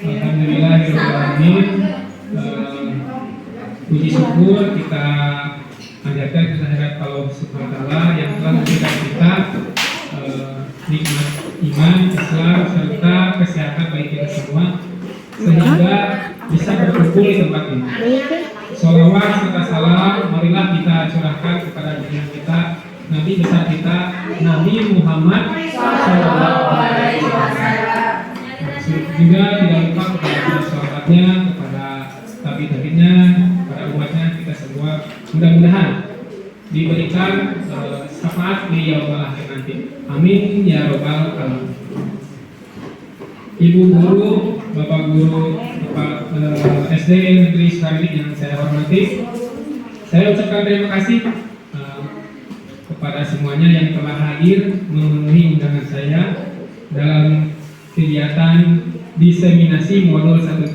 Alhamdulillahirrahmanirrahim. Puji syukur kita panjatkan kehadirat Allah Subhanahu wa Ta'ala yang telah memberikan kita nikmat iman, Islam serta kesehatan bagi kita semua sehingga bisa berkumpul di tempat ini. Sholawat serta salam marilah kita curahkan kepada junjungan kita Nabi besar kita Nabi Muhammad Sallallahu Alaihi Wasallam. Juga tidak lupa kepada sahabatnya, kepada tabi-tabinya, kepada umatnya, kita semua mudah-mudahan diberikan syafaat di yaumul akhir nanti. Amin ya robbal alamin. Ibu guru, bapak guru, bapak SD Negeri Sukareli yang saya hormati, saya ucapkan terima kasih kepada semuanya yang telah hadir memenuhi undangan saya dalam kegiatan diseminasi modul 1.4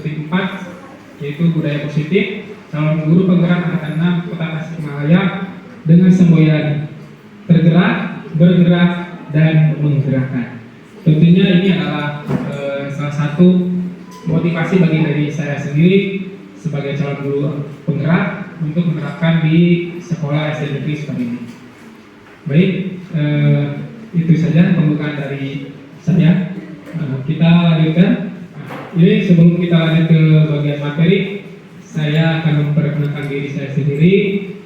yaitu budaya positif calon guru penggerak angkatan 6 Kota Tasikmalaya dengan semboyan tergerak, bergerak, dan menggerakkan. Tentunya ini adalah salah satu motivasi bagi dari saya sendiri sebagai calon guru penggerak untuk menerapkan di sekolah SD Negeri seperti ini. Baik, itu saja pembukaan dari saya. Kita lanjutkan. Jadi sebelum kita lanjut ke bagian materi, saya akan memperkenalkan diri saya sendiri.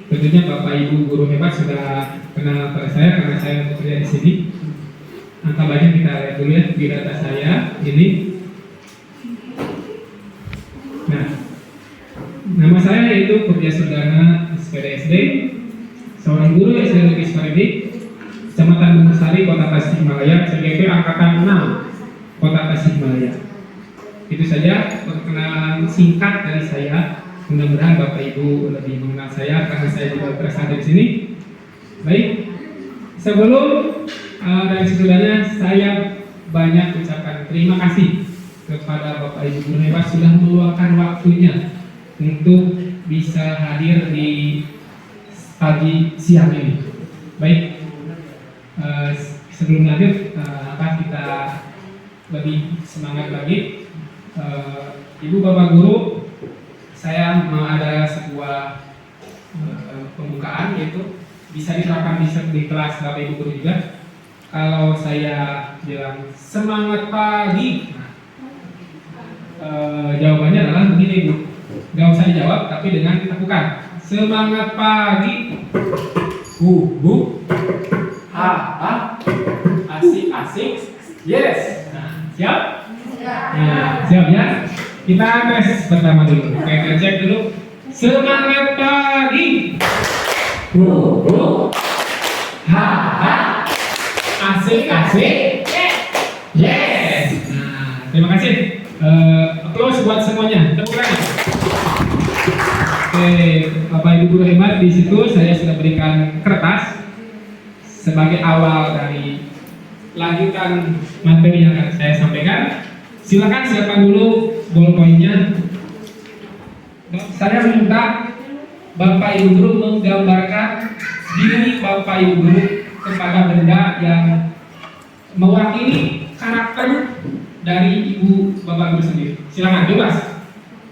Tentunya Bapak Ibu guru hebat sudah kenal pada saya karena saya bekerja di sini. Angka banyak kita lihat dulu ya di data saya ini. Nah, nama saya yaitu Kurnia Surdana SPD, seorang guru SD Negeri Sukareli, Kecamatan Bungku Sari, Kota Tasikmalaya, CGP angkatan 6. Kota Tasikmalaya. Itu saja perkenalan singkat dari saya. Mudah-mudahan Bapak Ibu lebih mengenal saya karena saya juga berasal dari sini. Baik, sebelum dari sesudahnya saya banyak ucapkan terima kasih kepada Bapak Ibu guru hebat sudah meluangkan waktunya untuk bisa hadir di pagi siang ini. Baik, sebelum lanjut akan kita lebih semangat lagi. Ibu bapak guru, saya mau ada sebuah pembukaan yaitu bisa diterapkan di kelas bapak ibu guru juga. Kalau saya bilang semangat pagi, jawabannya adalah begini Bu, gak usah dijawab tapi dengan ditakukan. Semangat pagi, bu, ha, asik, yes. Siap? Nah, siap ya? Kita tes pertama dulu. Kita cek dulu. Semangat pagi. Bu, ha, asik, yes. Nah, terima kasih. Applause buat semuanya. Tepuk tangan. Oke, Bapak Ibu guru hebat, di situ saya sudah berikan kertas sebagai awal dari lanjutan materi yang akan saya sampaikan. Silakan siapkan dulu ballpointnya. Saya minta Bapak Ibu guru menggambarkan diri Bapak Ibu guru kepada benda yang mewakili karakter dari Ibu Bapak guru sendiri. Silakan bebas.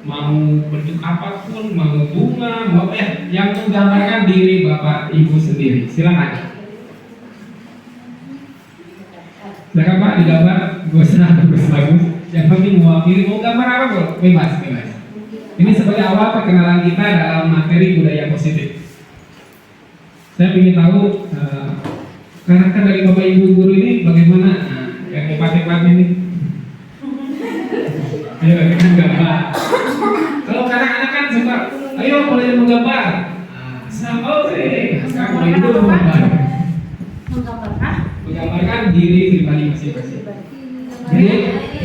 Mau bentuk apapun, mau bunga, mau apa ya, yang menggambarkan diri Bapak Ibu sendiri. Silakan. Silakan Pak, digambar, gak usah bagus-bagus, seperti mewakili, mau gambar apa bro? Bebas. Ini sebagai awal perkenalan kita dalam materi budaya positif. Saya ingin tahu karakter dari Bapak Ibu guru ini bagaimana? Nah, yang hebat-hebat ini. Ayo kita gambar. Kalau anak-anak kan suka, ayo boleh menggambar. Sama sekarang mulai dulu menggambarkan diri pribadi masing-masing. Jadi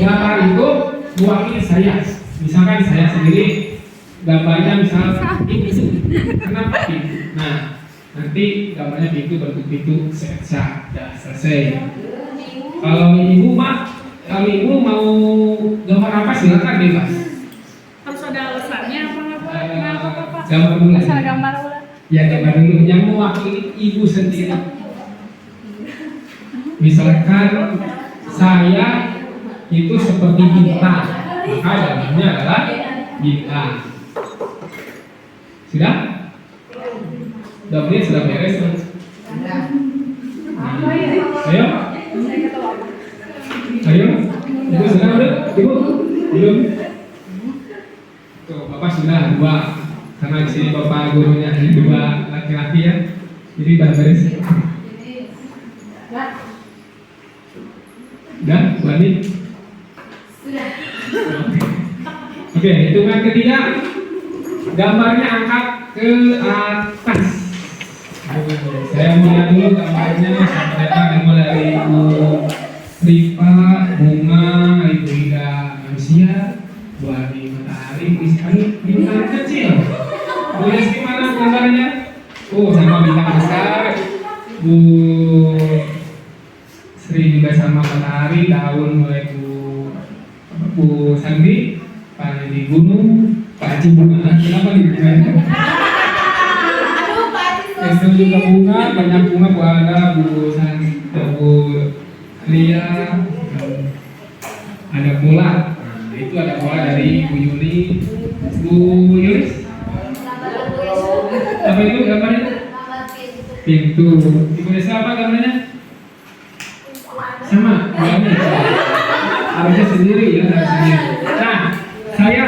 gambar itu mewakili saya. Misalkan saya sendiri gambarnya misal ini, kenapa ini? Nah, nanti gambarnya pintu bentuk pintu sketsa, ya selesai. Kalau ibu mau gambar apa silakan bebas. Harus ada alasannya apa Pak? Gambar dulu. Asal gambar ulang. Ya gambar dulu yang mewakili ibu sendiri. Misalkan saya itu seperti bintang, maka gambarnya adalah bintang. Sudah? Gambarnya sudah beres kan? Ayo, ibu sudah udah? Ibu belum? Tuh, bapak sudah dua. Karena di sini bapak gurunya dua laki-laki ya, jadi udah beres. Udah, Wani? Sudah. Oke, hitungan ketiga, gambarnya angkat ke atas. Saya melihat dulu gambarnya sampai depan, dimulai dari Ibu Rifa, Bunga, Ibu Ida Manusia, Bu Adi Matahari, bintang kecil. Bu Yesi mana gambarnya? Oh, sama bintang besar. Bu Sri juga sama matahari, daun mulai Bu Sandi, Pak di gunung, Pak Haji bunga. Kenapa nih bunga? Itu juga bunga, banyak bunga Bu Ada, Bu Sandi, Bu Lia, ada bola. Nah, itu ada bola dari Bu Yuni, Bu Yulis. Apa itu gambarnya? Pintu. Ibu Desa apa gambarnya? Sama, gambarnya. Harusnya sendiri ya, harus sendiri. Nah, saya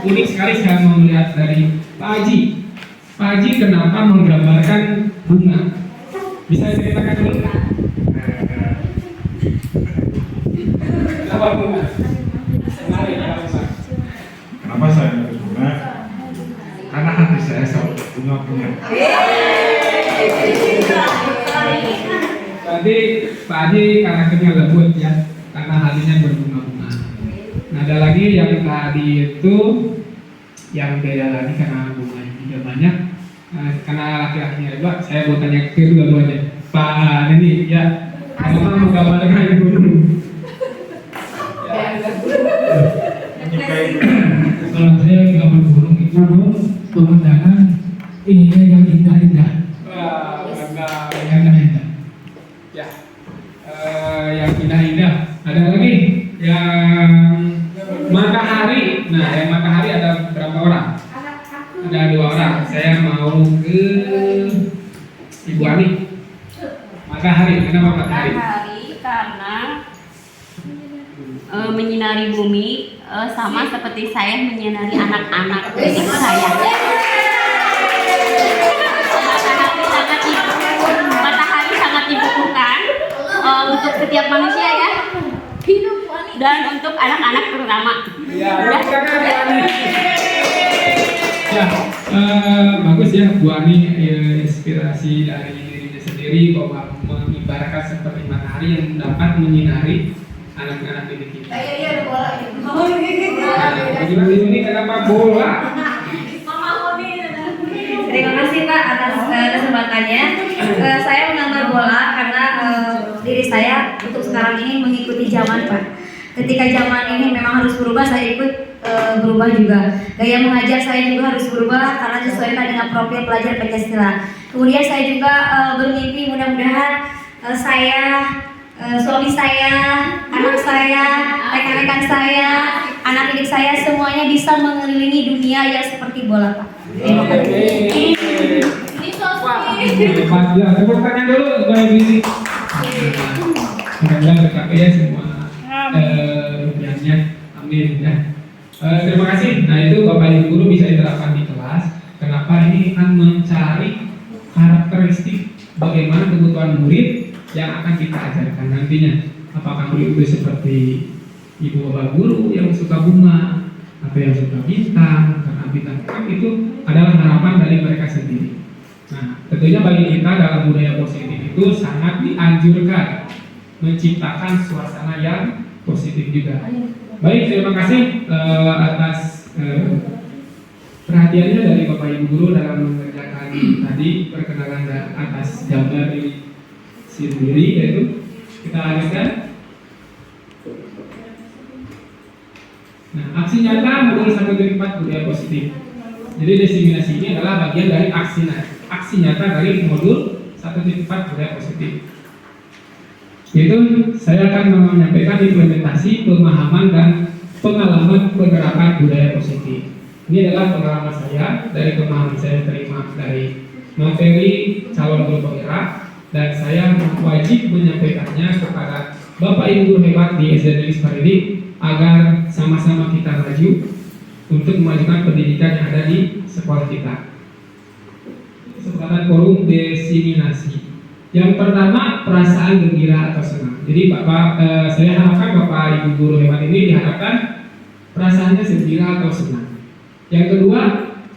unik sekali saya mau melihat dari Pak Haji. Pak Haji kenapa menggambarkan bunga? Bisa ceritakan dulu? Kenapa bunga? Kenapa saya milih bunga? Karena hati saya selalu bunga-bunga. Tadi Pak Haji karakternya lembut ya, karena hatinya berbunga-bunga. Nah, ada lagi yang tadi itu yang beda lagi karena bunganya juga banyak. Karena laki-lakinya dua, saya mau tanya ke dua-duanya. Pak Neni, ya, kenapa menggambarkan gunung? Kalau saya gambar gunung itu pemandangan ini yang indah-indah. Wah, yang indah. Ya, yang indah-indah. Ada lagi yang matahari. Nah, yang matahari ada berapa orang? Ada 2 orang. Saya mau ke Ibu Ani. Matahari, kenapa matahari? Matahari karena menyinari bumi sama seperti saya menyinari anak-anak didik saya. Matahari sangat dibutuhkan untuk setiap manusia ya, dan untuk anak-anak terutama. Ya, bagus ya Bu Ani, inspirasi dari dirinya sendiri bahwa mengibaratkan seperti matahari yang dapat menyinari anak-anak didik kita. Iya, bola. Bagaimana ini kenapa bola? Terima kasih Pak atas kesempatannya. Saya menggambar bola karena diri saya untuk sekarang ini mengikuti zaman Pak. Ketika zaman ini memang harus berubah, saya ikut berubah juga. Gaya mengajar saya juga harus berubah karena disesuaikan dengan profil pelajar Pancasila. Kemudian saya juga bermimpi mudah-mudahan saya, suami saya, anak saya, rekan-rekan saya, anak didik saya semuanya bisa mengelilingi dunia yang seperti bola Pak. Terima kasih. Ya, tepuk tangan dulu buat diri. Mudah-mudahan berkah ya semua yang ya. Amin ya. Terima kasih. Nah itu Bapak Ibu guru bisa diterapkan di kelas. Kenapa ini akan mencari karakteristik bagaimana kebutuhan murid yang akan kita ajarkan nantinya. Apakah murid itu seperti ibu bapak guru yang suka bunga atau yang suka bintang, karena bintang itu adalah harapan dari mereka sendiri. Nah, tentunya bagi kita dalam budaya positif itu sangat dianjurkan menciptakan suasana yang positif juga. Baik, terima kasih atas perhatiannya dari Bapak Ibu guru dalam mengerjakan tadi perkenalan atas gambar dari sendiri, yaitu kita lanjutkan. Nah, aksi nyata modul 1.4 budaya positif. Jadi diseminasi ini adalah bagian dari aksi nyata dari modul 1.4 budaya positif. Yaitu saya akan menyampaikan implementasi pemahaman dan pengalaman penerapan budaya positif. Ini adalah pengalaman saya dari pemahaman saya terima dari materi calon guru penggerak, dan saya wajib menyampaikannya kepada Bapak Ibu guru hebat di SD Negeri Sukareli agar sama-sama kita maju untuk memajukan pendidikan yang ada di sekolah kita. Kesempatan forum diseminasi. Yang pertama, perasaan gembira atau senang. Jadi saya harapkan Bapak Ibu guru hebat ini diharapkan perasaannya gembira atau senang. Yang kedua,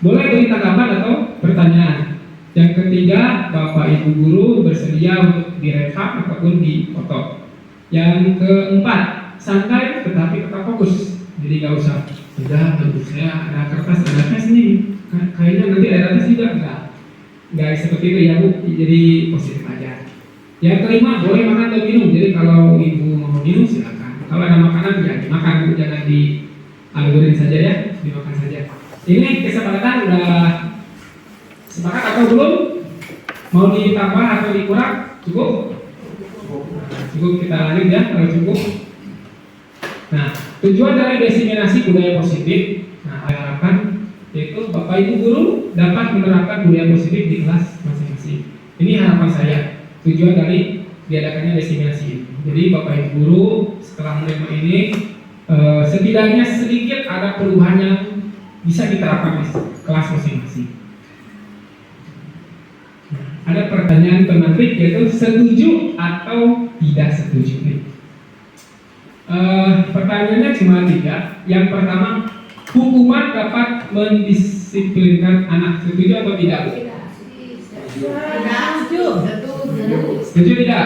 boleh beri tanggapan atau pertanyaan. Yang ketiga, Bapak Ibu guru bersedia untuk direkam ataupun difoto. Yang keempat, santai tetapi tetap fokus. Jadi nggak usah, sudah menurut saya ada kertas, ada tes nih, kayaknya nanti ada tes juga, nggak seperti itu ya Bu. Jadi positif aja. Yang kelima, boleh makan dan minum. Jadi kalau ibu mau minum silakan. Kalau ada makanan ya dimakan, jangan dianggurin saja ya, dimakan saja. Ini kesepakatan udah sepakat atau belum? Mau ditambah atau dikurang? Cukup? Cukup, kita lanjut ya kalau cukup. Nah, tujuan dari diseminasi budaya positif, nah saya harapkan yaitu Bapak Ibu guru dapat menerapkan budaya positif di kelas masing-masing. Ini harapan saya, tujuan dari diadakannya diseminasi. Jadi Bapak Ibu guru setelah menerima ini setidaknya sedikit ada perubahan yang bisa diterapkan di kelas masing-masing. Nah, ada pertanyaan pemantik yaitu setuju atau tidak setuju nih. Pertanyaannya cuma 3. Yang pertama, hukuman dapat mendisiplinkan anak. Setuju atau tidak? Setuju tidak?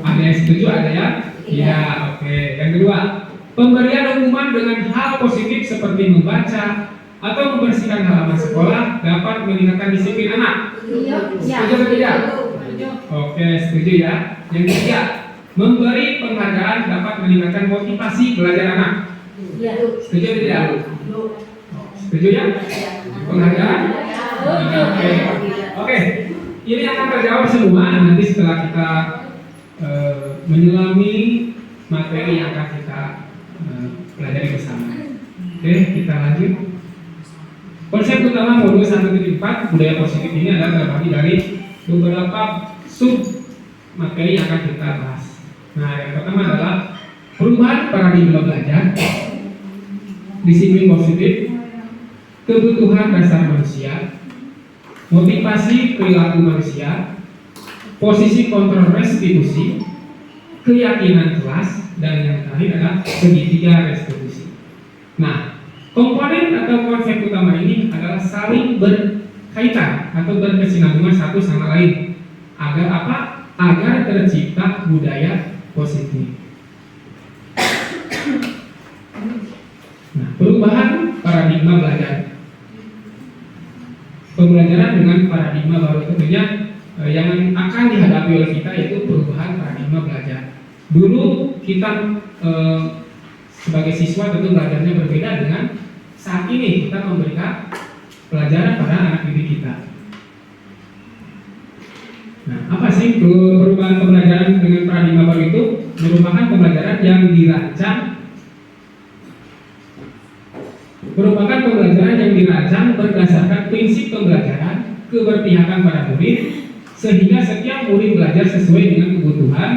Ada yang setuju, ada yang tidak. Oke. Yang kedua, pemberian hukuman dengan hal positif seperti membaca atau membersihkan halaman sekolah dapat meningkatkan disiplin anak. Setuju atau tidak? Oke, setuju ya. Yang ketiga, memberi penghargaan dapat meningkatkan motivasi belajar anak. Setuju atau tidak? Setuju ya? Penghargaan? Oke. Ini akan terjawab semua nanti setelah kita menyelami materi yang akan kita pelajari bersama. Oke, kita lanjut. Konsep utama modul 1.4 budaya positif ini adalah terbagi dari beberapa sub materi yang akan kita bahas. Nah, yang pertama adalah perubahan paradigma belajar, disiplin positif, kebutuhan dasar manusia, motivasi perilaku manusia, posisi kontrol restitusi, keyakinan kelas, dan yang terakhir adalah segitiga restitusi. Nah, komponen atau konsep utama ini adalah saling berkaitan atau berkesinambungan satu sama lain. Agar apa? Agar tercipta budaya positif. Nah, perubahan paradigma belajar. Pembelajaran dengan paradigma baru tentunya yang akan dihadapi oleh kita yaitu perubahan paradigma belajar. Dulu kita sebagai siswa tentu belajarnya berbeda dengan saat ini kita memberikan pelajaran pada anak didik kita. Nah, apa sih perubahan pembelajaran dengan paradigma baru itu? Merupakan pembelajaran yang dirancang berdasarkan prinsip pembelajaran, keberpihakan pada murid, sehingga setiap murid belajar sesuai dengan kebutuhan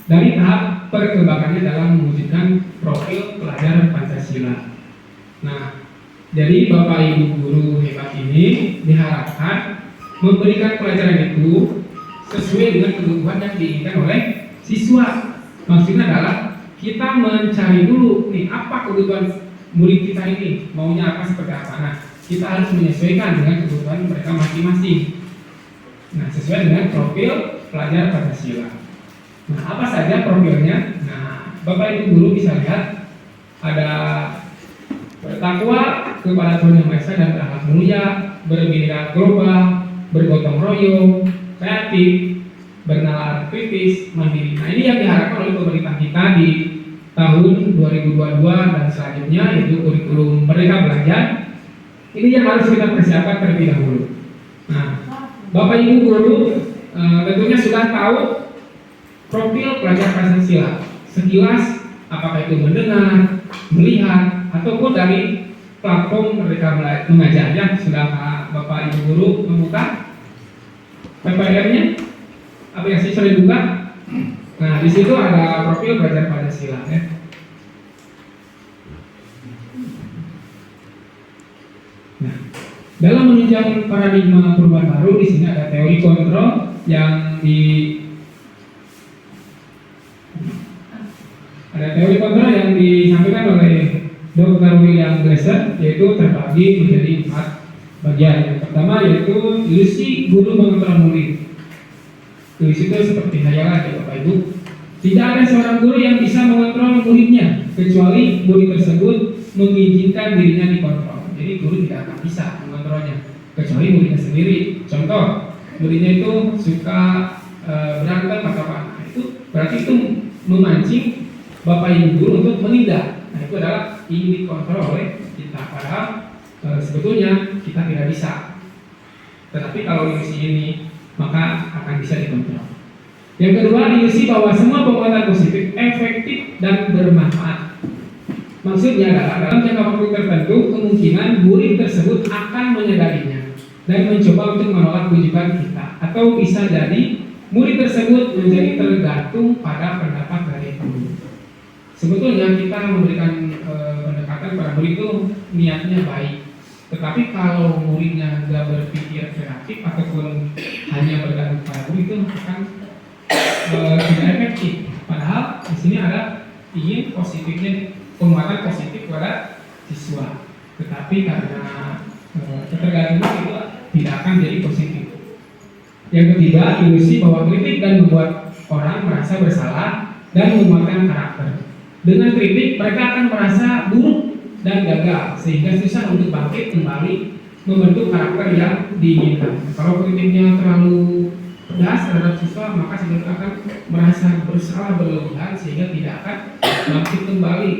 dari tahap perkembangannya dalam mewujudkan profil Jadi Bapak Ibu guru hebat ini diharapkan memberikan pelajaran itu sesuai dengan kebutuhan yang diinginkan oleh siswa. Maksudnya adalah kita mencari dulu nih apa kebutuhan murid kita ini, maunya apa seperti apa. Nah, kita harus menyesuaikan dengan kebutuhan mereka masing-masing. Nah, sesuai dengan profil pelajar Pancasila. Nah, apa saja profilnya? Nah, Bapak Ibu guru bisa lihat ada bertakwa kepada Tuhan Yang Maha Esa dan berakhlak mulia, berbhinneka global, bergotong royong, kreatif, bernalar kritis, mandiri. Nah, ini yang diharapkan oleh pemerintah kita di tahun 2022 dan selanjutnya, yaitu kurikulum Merdeka Belajar. Ini yang harus kita persiapkan terlebih dahulu. Nah, Bapak Ibu guru tentunya sudah tahu profil pelajar Pancasila. Sekilas apakah itu mendengar, melihat, ataupun dari platform Merdeka Mengajar ya, sudah Bapak Ibu guru membuka PPR-nya, aplikasi sudah dibuka. Nah, di situ ada profil pelajar Pancasila ya. Nah, dalam menunjang paradigma perubahan baru, di sini ada teori kontrol yang disampaikan oleh Dr. William Glasser, yaitu terbagi menjadi 4 bagian. Yang pertama yaitu ilusi guru mengontrol murid. Ilusi itu seperti hayalan ya Bapak Ibu. Tidak ada seorang guru yang bisa mengontrol muridnya kecuali murid tersebut mengizinkan dirinya dikontrol. Jadi guru tidak akan bisa mengontrolnya kecuali muridnya sendiri. Contoh, muridnya itu suka berantem atau apa, itu berarti itu memancing Bapak Ibu guru untuk menindak. Nah, itu adalah ingin dikontrol oleh kita. Padahal sebetulnya kita tidak bisa. Tetapi kalau ilusi ini maka akan bisa dikontrol. Yang kedua, ilusi bahwa semua penguatan positif efektif dan bermanfaat. Maksudnya adalah dalam jangka waktu tertentu kemungkinan murid tersebut akan menyadarinya dan mencoba untuk menolak rujukan kita, atau bisa jadi murid tersebut menjadi tergantung pada pendapat dari guru. Sebetulnya kita memberikan pendekatan pada murid itu niatnya baik, tetapi kalau muridnya nggak berpikir kreatif ataupun hanya bergantung pada guru, itu akan tidak efektif. Padahal di sini ada ingin positifnya, penguatan positif pada siswa, tetapi karena ketergantungan itu tidak akan jadi positif. Yang ketiga, ilusi bahwa kritik dan membuat orang merasa bersalah dan menguatkan karakter. Dengan kritik mereka akan merasa buruk dan gagal, sehingga susah untuk bangkit kembali membentuk karakter yang diinginkan. Kalau kritiknya terlalu pedas terhadap siswa, maka siswa akan merasa bersalah berlebihan sehingga tidak akan bangkit kembali,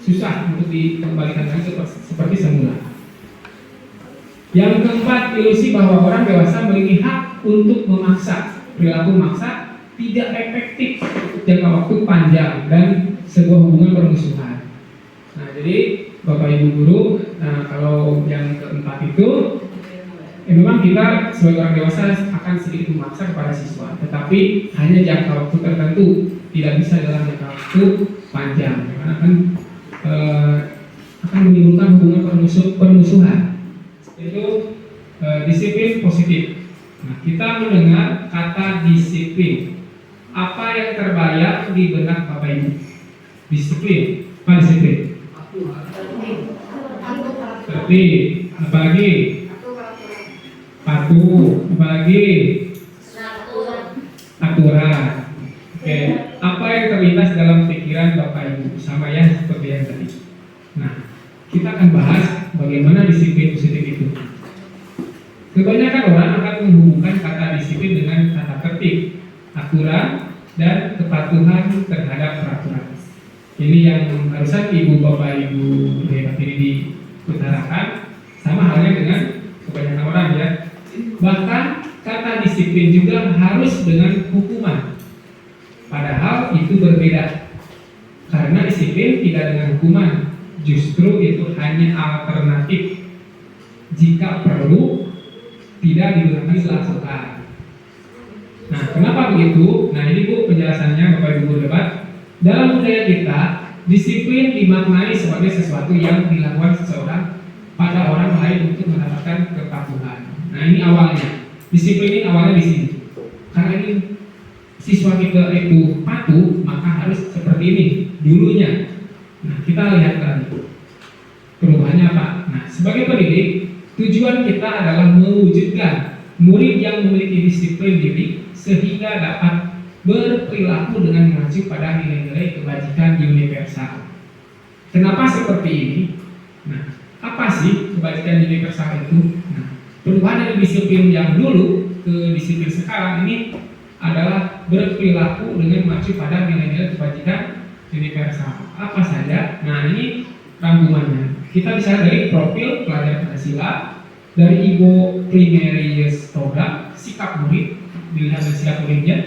susah untuk dikembalikan lagi seperti semula. Yang keempat, ilusi bahwa orang dewasa memiliki hak untuk memaksa. Perilaku memaksa tidak efektif jangka waktu panjang dan sebuah hubungan permusuhan. Nah, jadi Bapak Ibu guru, nah kalau yang keempat itu memang kita sebagai orang dewasa akan sedikit memaksa kepada siswa, tetapi hanya jangka waktu tertentu, tidak bisa dalam jangka waktu panjang, karena akan menimbulkan hubungan permusuhan. Itu disiplin positif. Nah, kita mendengar kata disiplin. Apa yang terbayang di benak Bapak Ibu? Disiplin, apa disiplin? Tertib, apalagi? Patuh, apalagi? Aturan. Oke, apa yang terlintas dalam pikiran Bapak Ibu? Sama ya seperti yang tadi. Nah, kita akan bahas bagaimana disiplin positif itu. Kebanyakan orang akan menghubungkan kata disiplin dengan kata tertib, aturan, dan kepatuhan terhadap peraturan. Ini yang harusnya Ibu Bapak Ibu hebat ini diutarakan. Sama halnya dengan kebanyakan orang ya. Bahkan kata disiplin juga harus dengan hukuman. Padahal itu berbeda. Karena disiplin tidak dengan hukuman, justru itu hanya alternatif. Jika perlu, tidak digunakan langsungkan. Nah, kenapa begitu? Nah, ini Bu penjelasannya Bapak Ibu guru hebat. Dalam budaya kita, disiplin dimaknai sebagai sesuatu yang dilakukan seseorang pada kepada orang lain untuk mendapatkan kepatuhan. Nah ini awalnya, disiplin ini awalnya di sini. Karena ini siswa kita itu patuh, maka harus seperti ini dulunya. Nah kita lihat tadi perubahannya apa. Nah sebagai pendidik, tujuan kita adalah mewujudkan murid yang memiliki disiplin diri sehingga dapat berperilaku dengan mengacu pada nilai-nilai kebajikan universal. Kenapa seperti ini? Nah, apa sih kebajikan universal itu? Nah, perubahan dari disiplin yang dulu ke disiplin sekarang ini adalah berperilaku dengan mengacu pada nilai-nilai kebajikan universal. Apa saja? Nah, ini rangkumannya. Kita bisa dari profil pelajar Pancasila, dari Ibu Primarius Program, sikap murid, dilihat dari sikap muridnya,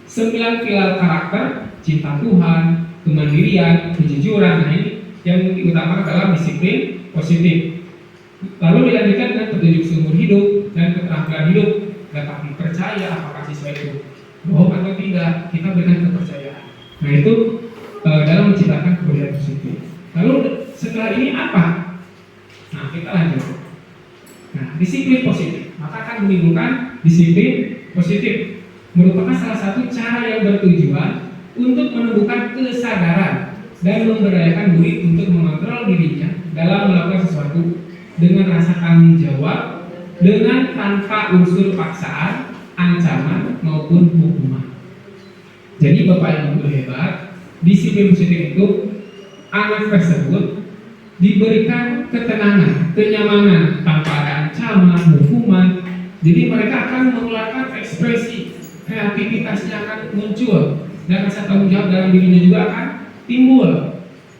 9 pilar karakter, cinta Tuhan, kemandirian, kejujuran. Nah ini yang diutamakan dalam disiplin positif. Lalu dilanjutkan dengan petunjuk seumur hidup dan keterampilan hidup. Dapat dipercaya apakah siswa itu bohong atau tidak, kita berikan kepercayaan. Nah itu dalam menciptakan kebudayaan positif. Lalu setelah ini apa? Nah kita lanjut. Nah disiplin positif, maka akan menimbulkan disiplin positif. Merupakan salah satu cara yang bertujuan untuk menumbuhkan kesadaran dan memberdayakan murid untuk mengontrol dirinya dalam melakukan sesuatu dengan rasa tanggung jawab, dengan tanpa unsur paksaan, ancaman maupun hukuman. Jadi Bapak Ibu hebat, disiplin positif itu anak tersebut diberikan ketenangan, kenyamanan tanpa ada ancaman, hukuman. Jadi mereka akan mengeluarkan ekspresi, kreativitasnya akan muncul dan rasa tanggung jawab dalam dirinya juga akan timbul.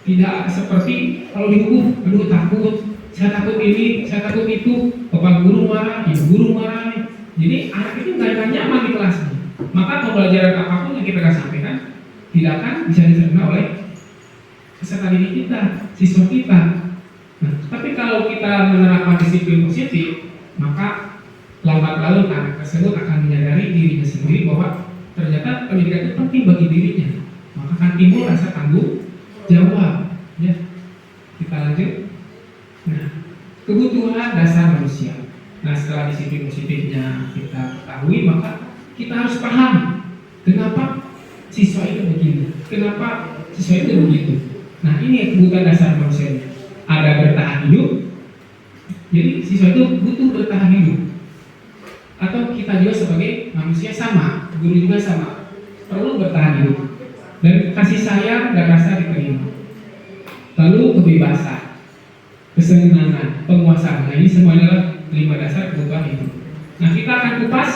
Tidak seperti kalau dihukum, aduh takut, saya takut ini, saya takut itu, bapak guru marah, ibu guru marah. Jadi anak itu nggak nyaman di kelasnya. Maka pembelajaran apapun yang kita sampaikan tidak akan bisa diterima oleh peserta didik kita, siswa kita. Nah, tapi kalau kita menerapkan disiplin positif, maka lambat laun anak tersebut akan menyadari dirinya sendiri bahwa ternyata pendidikan itu penting bagi dirinya, maka akan timbul rasa tanggung jawab. Ya, kita lanjut. Nah, kebutuhan dasar manusia. Nah, setelah disiplin positifnya kita ketahui, maka kita harus paham kenapa siswa itu begini, kenapa siswa itu begitu. Nah, ini kebutuhan dasar manusianya. Ada bertahan hidup. Jadi siswa itu butuh bertahan hidup. Atau kita juga sebagai manusia sama, guru juga sama, perlu bertahan hidup dan kasih sayang dan rasa diterima. Lalu kebebasan, kesenangan, penguasaan. Nah ini semuanya adalah 5 dasar kebutuhan hidup. Nah kita akan kupas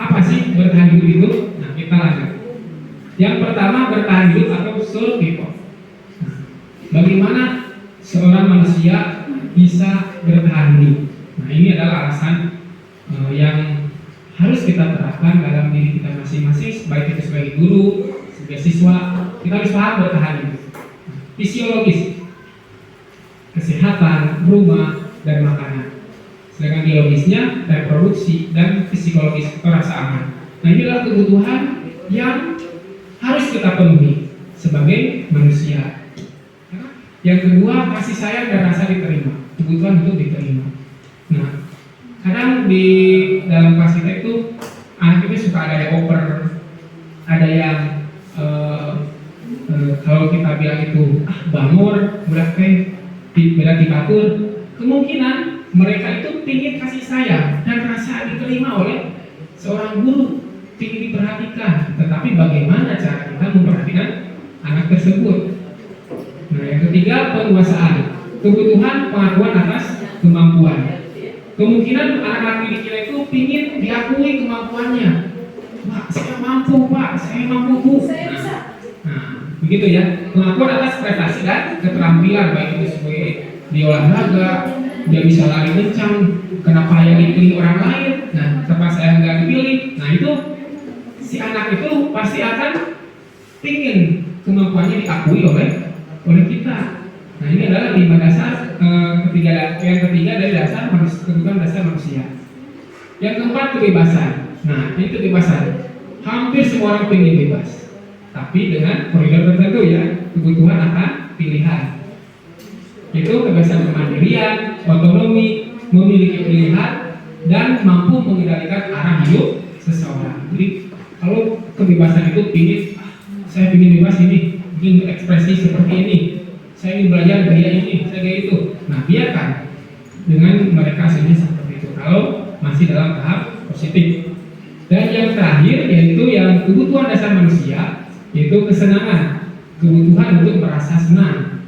apa sih bertahan hidup itu. Nah kita lanjut. Yang pertama bertahan hidup atau survival. Nah, bagaimana seorang manusia bisa bertahan hidup? Nah ini adalah alasan yang harus kita terapkan dalam diri kita masing-masing, baik itu sebagai guru, sebagai siswa. Kita harus paham bertahan hidup. Fisiologis, kesehatan, rumah, dan makanan. Sedangkan biologisnya, reproduksi, dan psikologis, rasa aman. Nah ini adalah kebutuhan yang harus kita penuhi sebagai manusia. Yang kedua, kasih sayang dan rasa diterima, kebutuhan untuk diterima. Nah, kadang di dalam kelas kita itu anak itu suka ada yang oper, ada yang kalau kita bilang itu bangor, budak teh, beda dibatur, kemungkinan mereka itu ingin kasih sayang dan rasa diterima oleh seorang guru, ingin diperhatikan. Tetapi bagaimana cara kita memperhatikan anak tersebut? Nah, yang ketiga penguasaan, kebutuhan pengakuan atas kemampuan. Kemungkinan anak-anak didik kita itu ingin diakui kemampuannya. Pak, saya mampu, Pak, saya mampu, Bu. Nah, begitu ya. Pengakuan atas prestasi dan keterampilan, baik itu sebagai di olahraga, dia bisa lari kencang, kenapa yang dipilih orang lain? Nah, kenapa saya nggak dipilih? Nah, itu si anak itu pasti akan ingin kemampuannya diakui oleh kita. Nah ini adalah 5 dasar yang ketiga dari dasar kebutuhan dasar manusia. Yang keempat kebebasan. Nah ini kebebasan. Hampir semua orang ingin bebas, tapi dengan koridor tertentu ya, kebutuhan akan pilihan. yaitu kebiasaan kemandirian, otonomi, memiliki pilihan, dan mampu mengendalikan arah hidup seseorang. Jadi kalau kebebasan itu saya ingin bebas ini, ingin berekspresi seperti ini, saya ingin belajar gaya ini, saya gaya itu. Nah, biarkan dengan mereka aslinya seperti itu. Kalau masih dalam tahap positif. Dan yang terakhir yaitu yang kebutuhan dasar manusia, yaitu kesenangan, kebutuhan untuk merasa senang,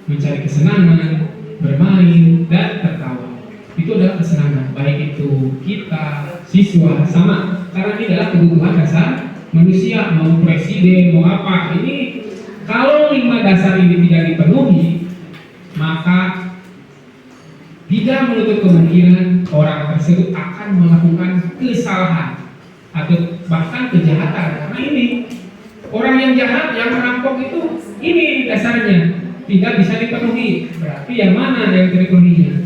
mencari kesenangan, bermain dan tertawa. Itu adalah kesenangan, baik itu kita, siswa, sama. Karena ini adalah kebutuhan dasar manusia, mau presiden, mau apa. Ini kalau 5 dasar ini tidak dipenuhi, maka tidak menutup kemungkinan orang tersebut akan melakukan kesalahan atau bahkan kejahatan. Karena ini orang yang jahat, yang merampok itu ini dasarnya tidak bisa dipenuhi. Berarti yang mana yang terpenuhinya?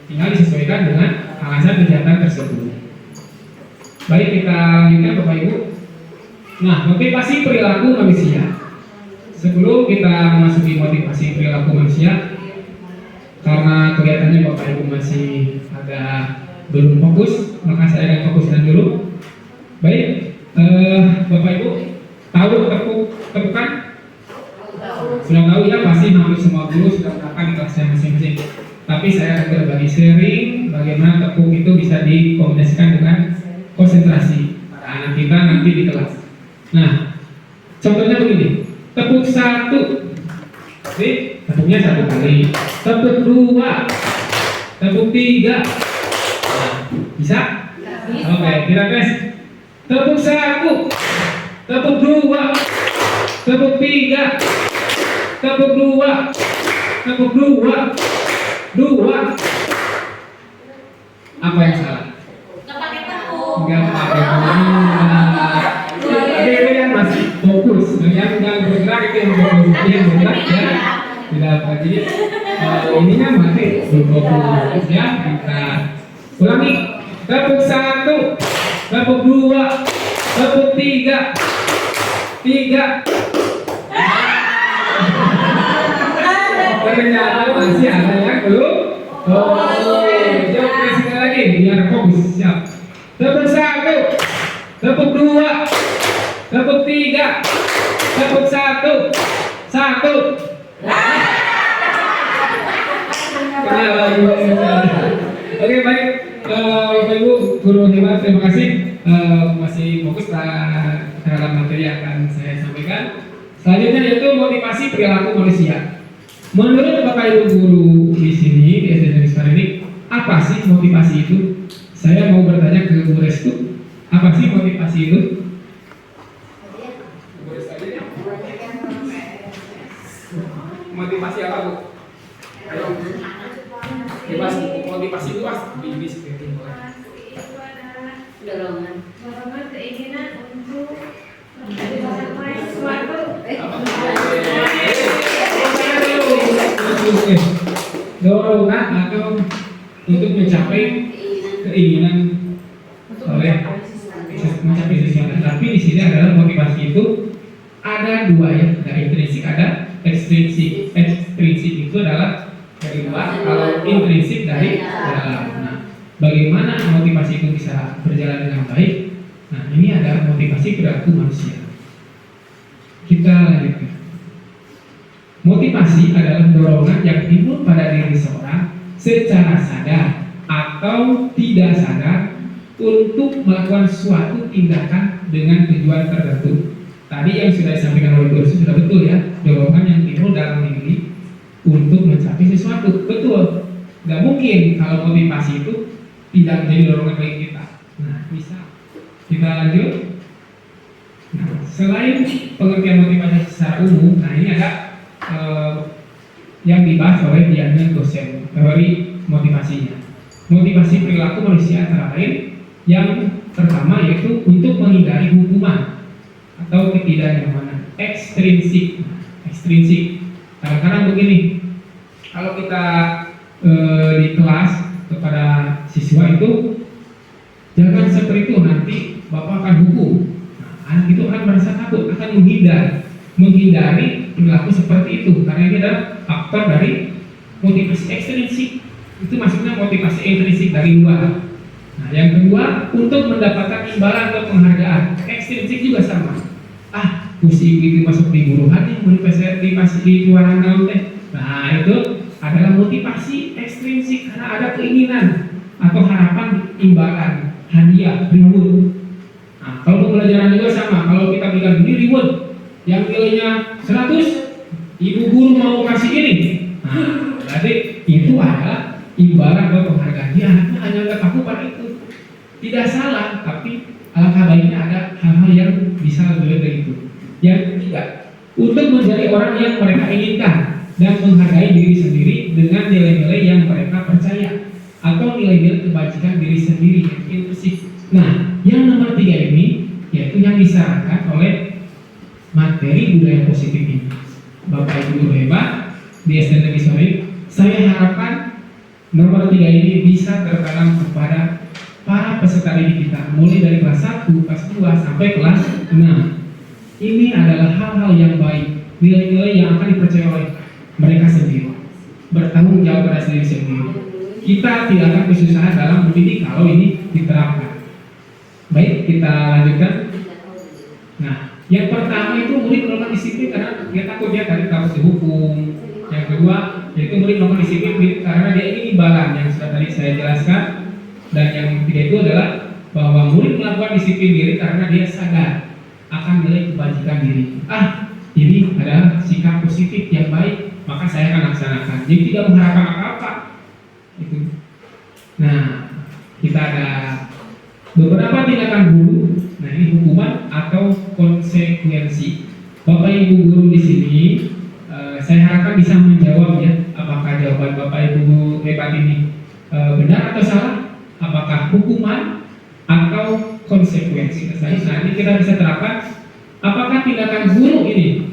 Tinggal disesuaikan dengan alasan kejahatan tersebut. Baik, kita lanjutkan Bapak Ibu. Nah, motivasi perilaku manusia. Sebelum kita memasuki motivasi perilaku manusia, karena kelihatannya Bapak Ibu masih agak belum fokus, maka saya akan fokuskan dulu. Baik, Bapak Ibu tahu tepukan? Sudah tahu ya, pasti hampir semua guru sudah melakukan di kelasnya masing-masing. Tapi saya akan berbagi sharing bagaimana tepuk itu bisa dikombinasikan dengan konsentrasi pada anak kita nanti di kelas. Nah, contohnya begini, tepuk 1, jadi tepuknya 1 kali, tepuk 2, tepuk 3, nah, bisa? Oke, kita tes. Tepuk 1, tepuk 2, tepuk 3, tepuk 2, tepuk 2, 2. Apa yang salah? Nggak pakai tepuk. Enggak pakai tepuk. Tapi yang masih fokus, yang enggak bergerak itu yang fokus, yang bergerak ya tidak lagi. Ininya masih belum fokus ya. Kita ulangi. Tepuk 1, tepuk 2, tepuk 3, 3. Ternyata masih ada yang belum. Coba sekali lagi biar fokus. Siap. Tepuk 1, tepuk 2, tepuk 3, tepuk 1, 1. Oke, baik. Bapak Ibu guru hebat, terima kasih masih fokus terhadap materi yang akan saya sampaikan. Selanjutnya yaitu motivasi perilaku manusia. Menurut Bapak Ibu guru di sini di SD Negeri Sukarini, apa sih motivasi itu? Saya mau bertanya ke Bu Restu, apa sih motivasi itu? Motivasi apa Bu? Ayo. Motivasi luas ini seperti itu. Dorongan. Dorongan keinginan untuk mencapai sesuatu. Dorongan atau untuk mencapai keinginan oleh mencapai sesuatu. Tapi di sini adalah motivasi itu ada dua ya, ada intrinsik, ada ekstrinsik. Ekstrinsik itu adalah dari luar, kalau intrinsik dari dalam. Nah, bagaimana motivasi itu bisa berjalan dengan baik? Nah, ini adalah motivasi perilaku manusia. Kita lanjutkan. Motivasi adalah dorongan yang timbul pada diri seorang secara sadar atau tidak sadar untuk melakukan suatu tindakan dengan tujuan tertentu. Tadi yang sudah disampaikan oleh guru sudah betul ya, dorongan yang timbul dalam diri untuk mencapai sesuatu. Betul. Gak mungkin kalau motivasi itu tidak menjadi dorongan bagi kita. Nah, bisa. Kita lanjut. Nah, selain pengertian motivasi secara umum, nah ini ada yang dibahas oleh Diana dosen teori motivasinya. Motivasi perilaku manusia antara lain yang pertama yaitu untuk menghindari hukuman atau ketidaknyamanan. Ekstrinsik. Ekstrinsik. Kadang-kadang begini, kalau kita di kelas kepada siswa itu jangan seperti itu, nanti bapak akan hukum. Nah, anak itu akan merasa takut, akan menghindari perilaku seperti itu karena ini adalah faktor dari motivasi ekstrinsik. Itu maksudnya motivasi intrinsik dari luar. Nah, yang kedua, untuk mendapatkan imbalan atau penghargaan. Ekstrinsik juga sama. Kursi itu masuk di buruhan nih, motivasi di jualan dalam teh. Nah, itu adalah motivasi ekstrinsik karena ada keinginan atau harapan imbalan, hadiah, reward. Nah, kalau pembelajaran juga sama. Kalau kita bilang ini reward yang nilainya 100, ibu guru mau kasih ini. Nah, berarti itu adalah imbalan atau penghargaan. Dia anaknya hanya terpaku pada itu. Tidak salah, tapi alangkah baiknya ada hal-hal yang bisa lebih dari itu. Yang ketiga, untuk menjadi orang yang mereka inginkan dan menghargai diri sendiri dengan nilai-nilai yang mereka percaya atau nilai-nilai kebajikan diri sendiri yang intrinsik. Nah, yang nomor 3 ini yaitu yang disarankan oleh materi budaya positif ini. Bapak Ibu guru hebat di SD Negeri Soreang, saya harapkan nomor 3 ini bisa tertanam kepada para peserta didik kita mulai dari kelas 1, kelas 2 sampai kelas 6. Ini adalah hal-hal yang baik, nilai-nilai yang akan dipercaya oleh mereka sendiri, bertanggung jawab pada diri sendiri. Kita tidak akan kesusahan dalam mendidik kalau ini diterapkan. Baik, kita lanjutkan. Nah, yang pertama itu murid melakukan disiplin karena dia takut takut dihukum. Yang kedua, yaitu murid melakukan disiplin karena dia ingin imbalan yang sudah tadi saya jelaskan. Dan yang ketiga itu adalah bahwa murid melakukan disiplin diri karena dia sadar akan nilai kebajikan diri. Ini adalah sikap positif yang baik, maka saya akan laksanakan. Jadi tidak mengharapkan apa-apa. Itu. Nah, kita ada beberapa tindakan guru. Nah, ini hukuman atau konsekuensi. Bapak Ibu guru di sini, saya harapkan bisa menjawab ya, apakah jawaban Bapak Ibu guru hebat ini benar atau salah? Apakah hukuman atau konsekuensi? Nah, ini kita bisa terapkan. Apakah tindakan guru ini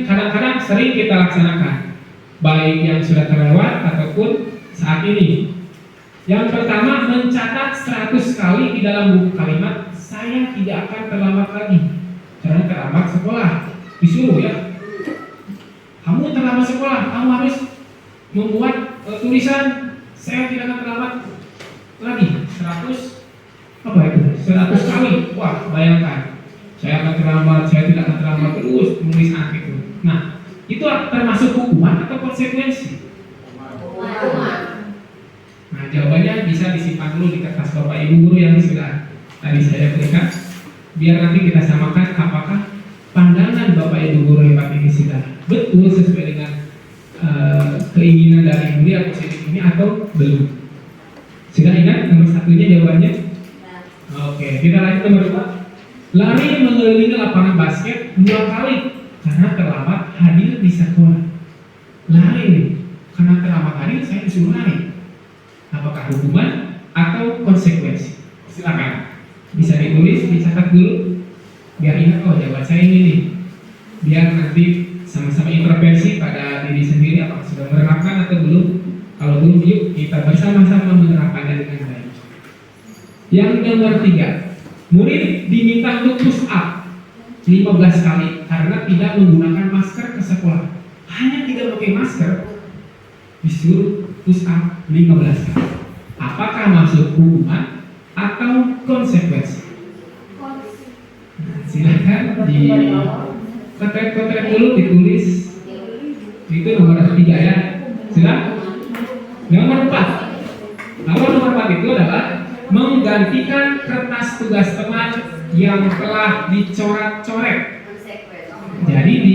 kadang-kadang sering kita laksanakan, baik yang sudah terlewat ataupun saat ini. Yang pertama, mencatat 100 kali di dalam buku kalimat, saya tidak akan terlambat lagi. Jangan terlambat sekolah. Disuruh ya, kamu terlambat sekolah, kamu harus membuat tulisan, saya tidak akan terlambat lagi. 100 kali. Wah, bayangkan, saya akan terlambat, saya tidak akan terlambat, terus menulis angka itu. Nah, itu termasuk hukuman atau konsekuensi? Nah, jawabannya bisa disimpan dulu di kertas Bapak Ibu guru yang sudah tadi saya berikan, biar nanti kita samakan apakah pandangan Bapak Ibu guru hebat ini sudah betul sesuai dengan keinginan dari budaya positif ini atau belum. Sudah ingat nomor satunya jawabannya? Oke, kita lanjut nomor 2. Lari mengelilingi lapangan basket 2 kali karena terlambat hadir di sekolah. Lari nih, karena terlambat hadir saya disuruh lari. Apakah hukuman atau konsekuensi? Silakan, bisa ditulis, dicatat dulu, biar ingat jawaban saya ini nih. Biar nanti sama-sama intervensi pada diri sendiri apakah sudah menerapkan atau belum. Kalau belum, yuk kita bersama-sama menerapkannya dengan baik. Yang nomor 3, murid diminta untuk push up 15 kali karena tidak menggunakan masker ke sekolah. Hanya tidak pakai masker, disuruh push up 15 kali. Apakah masuk hukuman atau konsekuensi? Nah, silakan di kotret-kotret dulu, ditulis. Itu nomor 3 ya. Silakan. Nomor 4. Nomor 4 itu adalah menggantikan kertas tugas teman yang telah dicoret-coret. Jadi di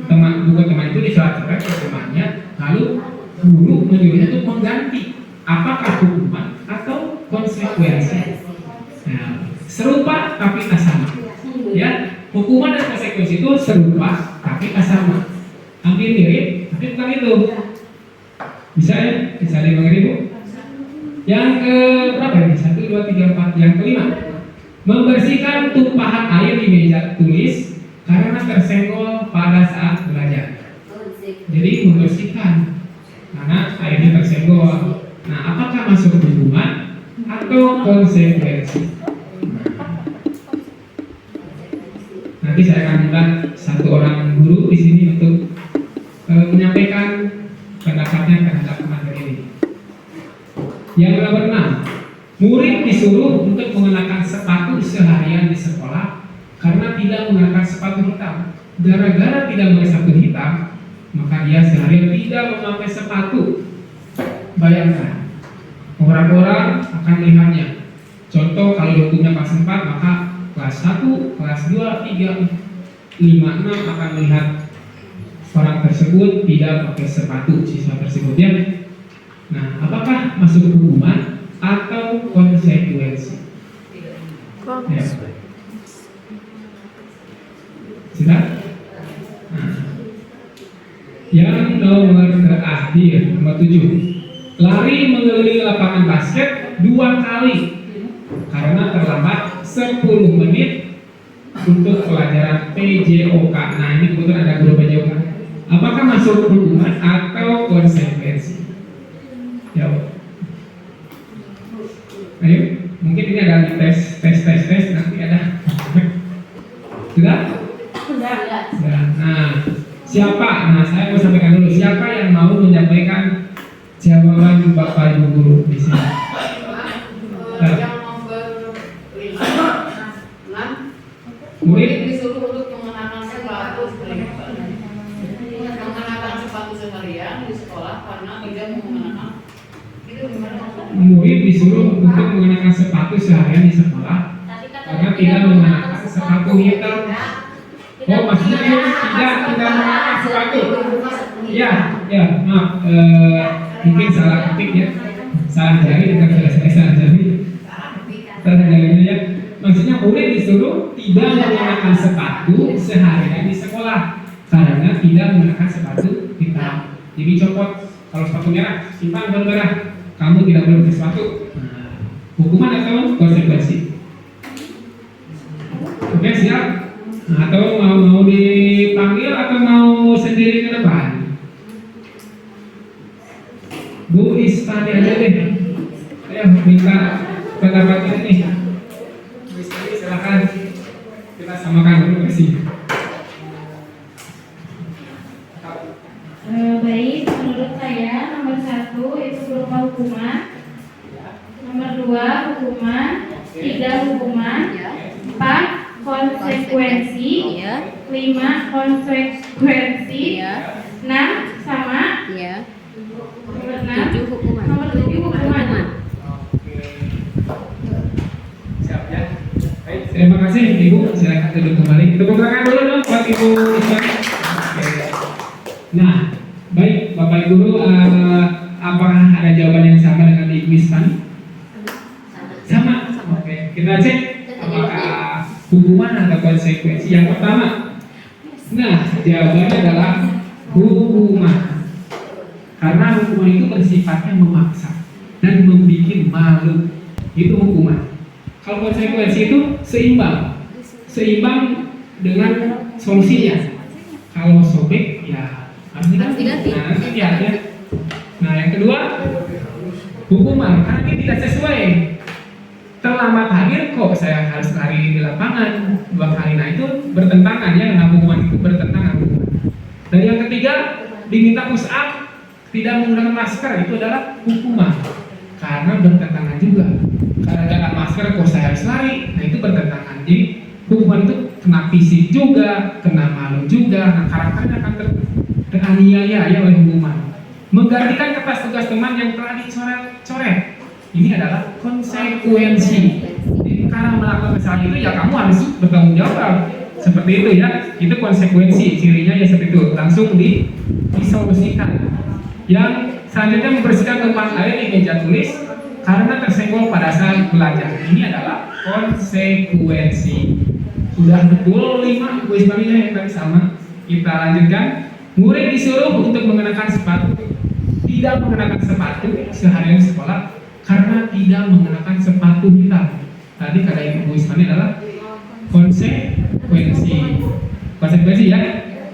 buku teman itu dicoret-coret ke temannya, lalu guru menyuruhnya untuk mengganti. Apakah hukuman atau konsekuensi? Nah, serupa tapi tak sama. Ya, hukuman dan konsekuensi itu serupa tapi tak sama. Hampir mirip, tapi bukan itu. Bisa ya? Bisa dimengerti Bu? Yang ke berapa ini? 1, 2, 3, 4. Yang kelima, membersihkan tumpahan air di meja tulis karena tersenggol pada saat belajar. Jadi membersihkan karena airnya tersenggol. Nah, apakah masuk hukuman atau konsekuensi? Nanti saya akan minta satu orang guru di sini untuk menyampaikan pendapat sikapnya terhadap materi ini. Yang nomor 6, murid disuruh untuk mengenakan sepatu seharian di sekolah karena tidak mengenakan sepatu hitam. Gara-gara tidak memakai sepatu hitam, maka dia seharian tidak memakai sepatu. Bayangkan, orang-orang akan melihatnya. Contoh, kalau dokumennya kelas 4, maka kelas 1, kelas 2, 3, 5, 6 akan melihat orang tersebut tidak pakai sepatu, siswa tersebut ya. Nah, apakah masuk hukuman atau konsekuensi? Ya. Sudah? Nah, yang nomor terakhir, nomor 7, lari mengelilingi lapangan basket 2 kali karena terlambat 10 menit untuk pelajaran PJOK. Nah, ini kebetulan ada guru PJOK. Apakah masuk hukuman atau konsekuensi? Jawab. Ayo, mungkin ini ada tes nanti ada. Sudah? Sudah. Nah, siapa? Nah, saya mau sampaikan dulu. Siapa yang mau menyampaikan jawaban Bapak Ibu guru di sini? Yang nomor 5, murid disuruh untuk mengenakan sepatu seharian di sekolah karena tidak mengenakan. Itu gimana? Murid disuruh untuk mengenakan sepatu seharian di sekolah karena tidak mengenakan sepatu hitam. Oh, maksudnya tidak mengenakan sepatu. Ya, maaf, mungkin salah ketik ya, salah jari, bukan salah jari. Ya. Maksudnya murid disuruh tidak mengenakan sepatu seharian di sekolah karena tidak mengenakan sepatu hitam. Jadi copot, kalau sepatu merah simpan kalau merah, kamu tidak boleh pakai sepatu. Nah, hukuman atau konsekuensi? Oke, siap? Nah, atau mau dipanggil atau mau sendiri ke depan? Bu Istani aja deh. Saya minta pendapatnya nih. Bu Istani silakan, kita samakan dulu kasih. Baik, menurut saya nomor 1 itu berupa hukuman, nomor 2 hukuman, 3 hukuman, 4 konsekuensi, 5 konsekuensi, 6 sama, nomor 6 hukuman. nomor 7 hukuman. Siap ya. Baik, terima kasih Ibu. Silakan duduk kembali. Tepuk tangan dulu dong buat Ibu Istani. Oke. Nah, baik Bapak Ibu Guru, apakah ada jawaban yang sama dengan Ibu Istani? Sama. Oke, kita cek apakah hukuman atau konsekuensi. Yang pertama, nah jawabannya adalah hukuman. Karena hukuman itu bersifatnya memaksa dan membuat malu. Itu hukuman. Kalau konsekuensi itu seimbang dengan solusinya. Kalau sobek ya harus diganti. Nah, nanti ya. Nah, yang kedua, hukuman karena ini tidak sesuai. Terlambat hadir kok saya harus lari di lapangan 2 kali. Nah, itu bertentangan ya, nah hukuman itu bertentangan hukuman. Dan yang ketiga, diminta push up tidak menggunakan masker, itu adalah hukuman karena bertentangan juga. Karena dengan masker kok saya harus lari, nah itu bertentangan. Jadi hukuman itu kena fisik juga, kena malu juga. Nah, karakternya akan teraniaya ya oleh hukuman. Menggantikan kertas tugas teman yang telah dicoret-coret, ini adalah konsekuensi. Jadi karena melakukan kesalahan itu ya kamu harus bertanggung jawab. Seperti itu ya, itu konsekuensi. Cirinya ya seperti itu, langsung disolusikan. Yang selanjutnya membersihkan tumpahan air di meja tulis karena tersenggol pada saat belajar. Ini adalah konsekuensi. Sudah betul 5 Bu Ismaninya yang tadi sama. Kita lanjutkan. Murid disuruh untuk mengenakan sepatu, tidak mengenakan sepatu seharian di sekolah karena tidak mengenakan sepatu hitam. Tadi kata Ibu Ismani adalah konsekuensi ya.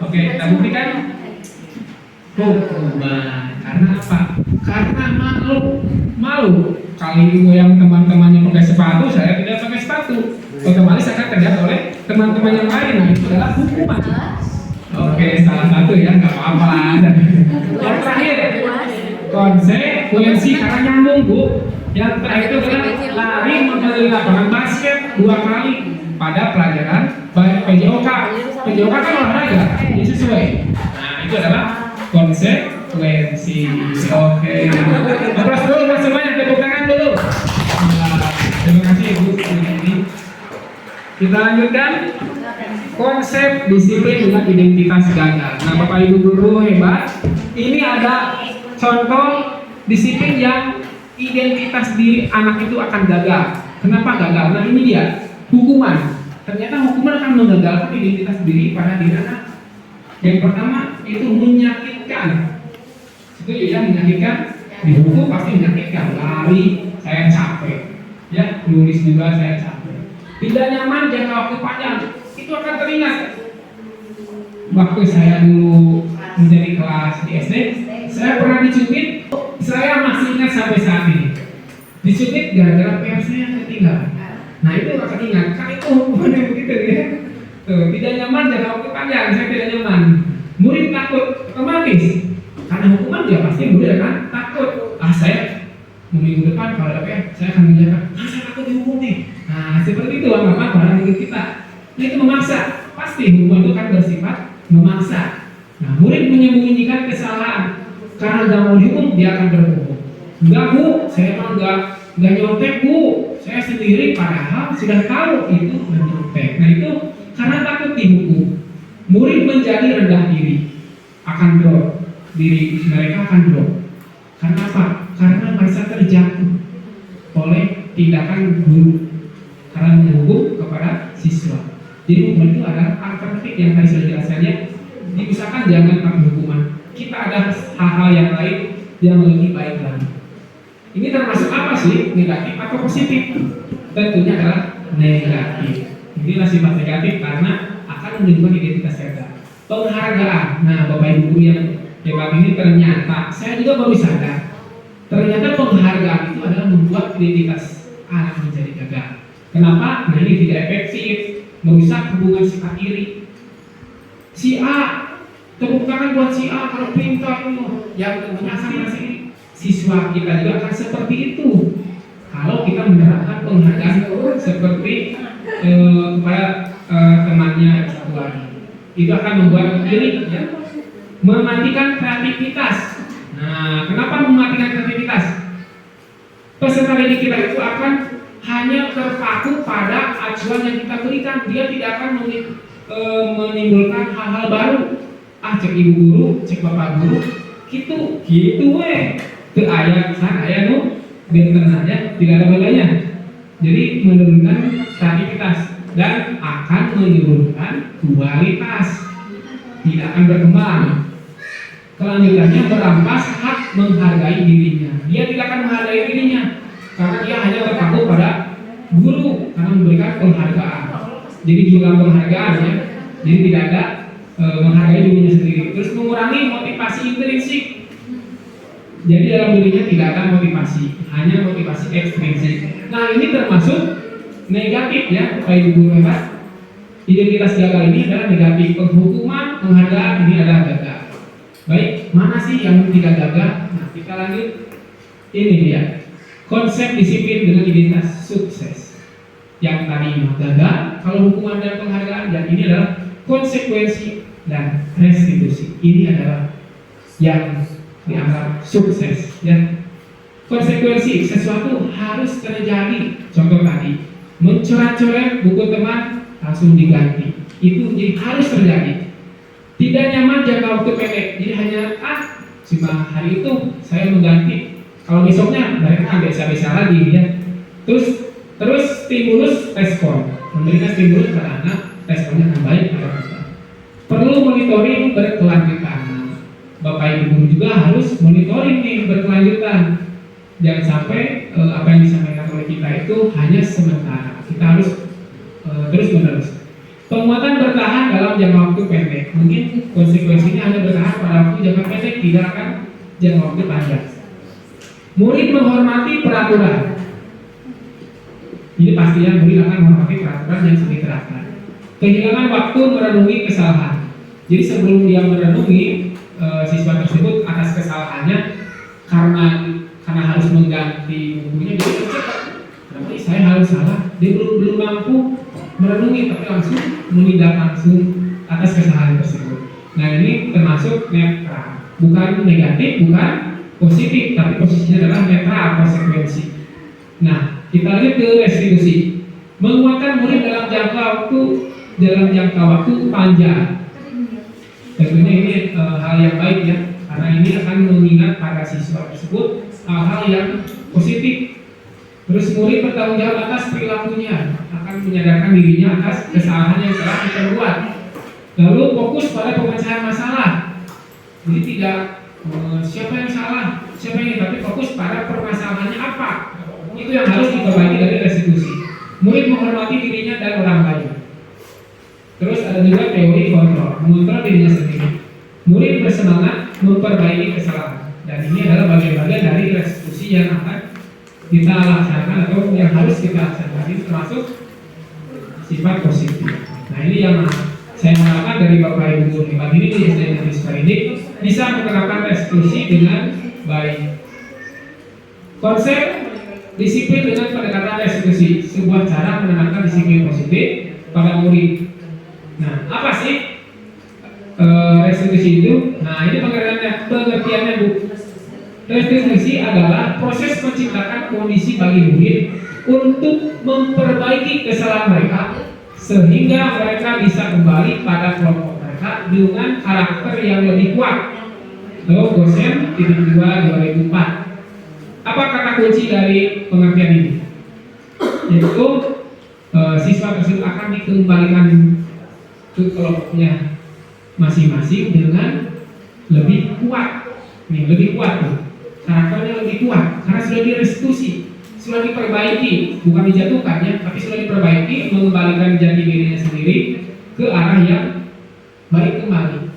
Oke, kita buktikan. Hukuman karena apa? Karena malu. Kalau yang teman-temannya pakai sepatu, saya tidak pakai sepatu, otomatis akan terlihat oleh teman-teman yang lain. Nah, itu adalah hukuman. Oke, salah satu ya, nggak apa-apa lah. Yang terakhir, konsekuensi karena nyambung Bu. Yang terakhir itu adalah lari membeli lapangan basket 2 kali pada pelajaran PJOK. PJOK kan olahraga, ini sesuai. Nah itu adalah konsekuensi. Oke. Aplaus dulu buat semuanya, tepuk tangan dulu. Nah, terima kasih Ibu. Kita lanjutkan. Konsep disiplin dengan identitas gagal. Nah Bapak Ibu guru hebat. Ini ada contoh disiplin yang identitas diri anak itu akan gagal. Kenapa gagal? Nah ini dia hukuman. Ternyata hukuman akan menggagalkan identitas diri pada diri anak. Yang pertama itu menyakitkan. Setuju ya, menyakitkan. Dihukum pasti menyakitkan. Lari, saya capek. Ya, nulis juga saya capek. Tidak nyaman jangka waktu panjang. Itu akan teringat. Waktu saya dulu menjadi kelas di SD, saya pernah dicubit. Saya masih ingat sampai saat ini. Dicubit gara-gara PR saya ketinggalan. Nah itu akan ingat. Kan itu hukumannya begitu ya. Tuh, tidak nyaman jangka waktu panjang. Saya tidak nyaman. Murid takut otomatis. Karena hukuman dia pasti murid akan takut. Saya minggu depan kalau ada PR saya akan menjaga. Saya takut dihukum nih. Nah seperti itu apa-apa barang murid kita. Nah, itu memaksa. Pasti hukuman itu kan bersifat memaksa. Nah murid menyembunyikan kesalahan. Karena nggak mau dihukum, dia akan berbohong. Enggak Bu, saya emang nggak nyontek Bu. Saya sendiri padahal sudah tahu itu menyontek. Nah itu karena takut dihukum. Murid menjadi rendah diri, akan drop. Diri mereka akan drop. Karena apa? Karena merasa terjatuh oleh tindakan guru. Karena menghukum kepada siswa. Jadi hukuman itu adalah alternatif yang tadi sudah jelaskannya. Diusahakan jangan pakai hukuman. Kita ada hal-hal yang lain yang lebih baik lagi. Ini termasuk apa sih? Negatif atau positif? Tentunya adalah negatif. Inilah sifat negatif karena akan menunjukkan identitas kita. Penghargaan. Nah, Bapak Ibu yang hebat ini ternyata saya juga baru sadar. Ternyata penghargaan itu adalah membuat identitas anak menjadi gagal. Kenapa? Nah ini tidak efektif, merusak hubungan sifat iri. Si A, tepuk tangan buat si A kalau pintar yang merasa ini. Siswa kita juga akan seperti itu. Kalau kita menerapkan penghargaan seperti kepada temannya itu akan membuat diri ya, mematikan kreativitas. Nah, kenapa mematikan kreativitas? Peserta didik kita itu akan hanya terpaku pada acuan yang kita berikan. Dia tidak akan menimbulkan hal-hal baru. Cek ibu guru, cek bapak guru, gitu weh. Ke ayat san ayat nu benten aja tidak ada bedanya. Jadi menurunkan kreativitas dan akan menurunkan kualitas. Tidak akan berkembang. Kelanjutannya merampas hak menghargai dirinya. Dia tidak akan menghargai dirinya karena dia hanya terpaku pada guru karena memberikan penghargaan. Jadi hilang penghargaan ya. Jadi tidak ada menghargai dirinya sendiri. Terus mengurangi motivasi intrinsik. Jadi dalam dirinya tidak ada motivasi, hanya motivasi ekstrinsik. Nah ini termasuk negatif ya, Bapak Ibu guru hebat. Identitas gagal ini adalah negatif. Penghukuman, penghargaan ini adalah gagal. Baik, mana sih yang tidak gagal? Nah kita lanjut. Ini dia konsep disiplin dengan identitas sukses. Yang tadi gagal, kalau hukuman dan penghargaan, dan ini adalah konsekuensi dan restitusi. Ini adalah yang dianggap sukses ya. Konsekuensi sesuatu harus terjadi. Contoh tadi mencoret-coret buku teman langsung diganti, itu jadi harus terjadi. Tidak nyaman jangka waktu pendek, jadi hanya cuma hari itu saya mengganti, kalau besoknya mereka biasa-biasa lagi ya. Terus stimulus respon, memberikan stimulus pada anak, responnya akan baik atau tidak. Perlu monitoring berkelanjutan. Bapak Ibu guru juga harus monitoring nih berkelanjutan. Jangan sampai apa yang disampaikan oleh kita itu hanya sementara. Kita harus terus menerus. Penguatan bertahan dalam jangka waktu pendek. Mungkin konsekuensinya hanya bertahan pada waktu jangka pendek, tidak akan jangka waktu panjang. Murid menghormati peraturan. Ini pastinya murid akan menghormati peraturan yang sudah diterapkan. Kehilangan waktu merenungi kesalahan. Jadi sebelum dia merenungi siswa tersebut atas kesalahannya, karena harus mengganti bukunya jadi cepat. Berarti saya harus salah. Dia belum mampu merenungi tapi langsung menindak langsung atas kesalahan tersebut. Nah ini termasuk netral, bukan negatif, bukan positif, tapi posisinya adalah netral konsekuensi. Nah kita lihat ke restitusi. Menguatkan murid dalam jangka waktu panjang. Tentunya ini hal yang baik ya, karena ini akan mengingat para siswa tersebut hal-hal yang positif. Terus murid bertanggung jawab atas perilakunya, akan menyadarkan dirinya atas kesalahan yang telah diperbuat. Lalu fokus pada pemecahan masalah. Jadi tidak siapa yang salah, siapa yang ini, tapi fokus pada permasalahannya apa. Itu yang harus diperbaiki dari restitusi. Murid menghormati dirinya dan orang lain. Terus ada juga teori kontrol, mengontrol dirinya sendiri. Murid bersemangat memperbaiki kesalahan. Dan ini adalah bagian-bagian dari restitusi yang akan kita laksanakan atau yang harus kita laksanakan. Ini termasuk sifat positif. Nah ini yang saya harapkan dari Bapak Ibu guru hebat ini di SD Negeri Sukarini bisa menerapkan restitusi dengan baik. Konsep disiplin dengan pendekatan restitusi, sebuah cara menanamkan disiplin positif pada murid. Nah, apa sih restitusi itu? Nah, ini pengertiannya Bu. Restitusi adalah proses menciptakan kondisi bagi murid untuk memperbaiki kesalahan mereka sehingga mereka bisa kembali pada kelompok mereka dengan karakter yang lebih kuat. Gosen 2/2004. Apa kata kunci dari pengertian ini? Yaitu siswa tersebut akan dikembalikan ke kelompoknya masing-masing dengan lebih kuat. Nih, lebih kuat tuh. Karakternya lebih kuat karena sudah direstitusi, sudah diperbaiki, bukan dijatuhkan ya, tapi sudah diperbaiki, mengembalikan jati dirinya sendiri ke arah yang baik kembali.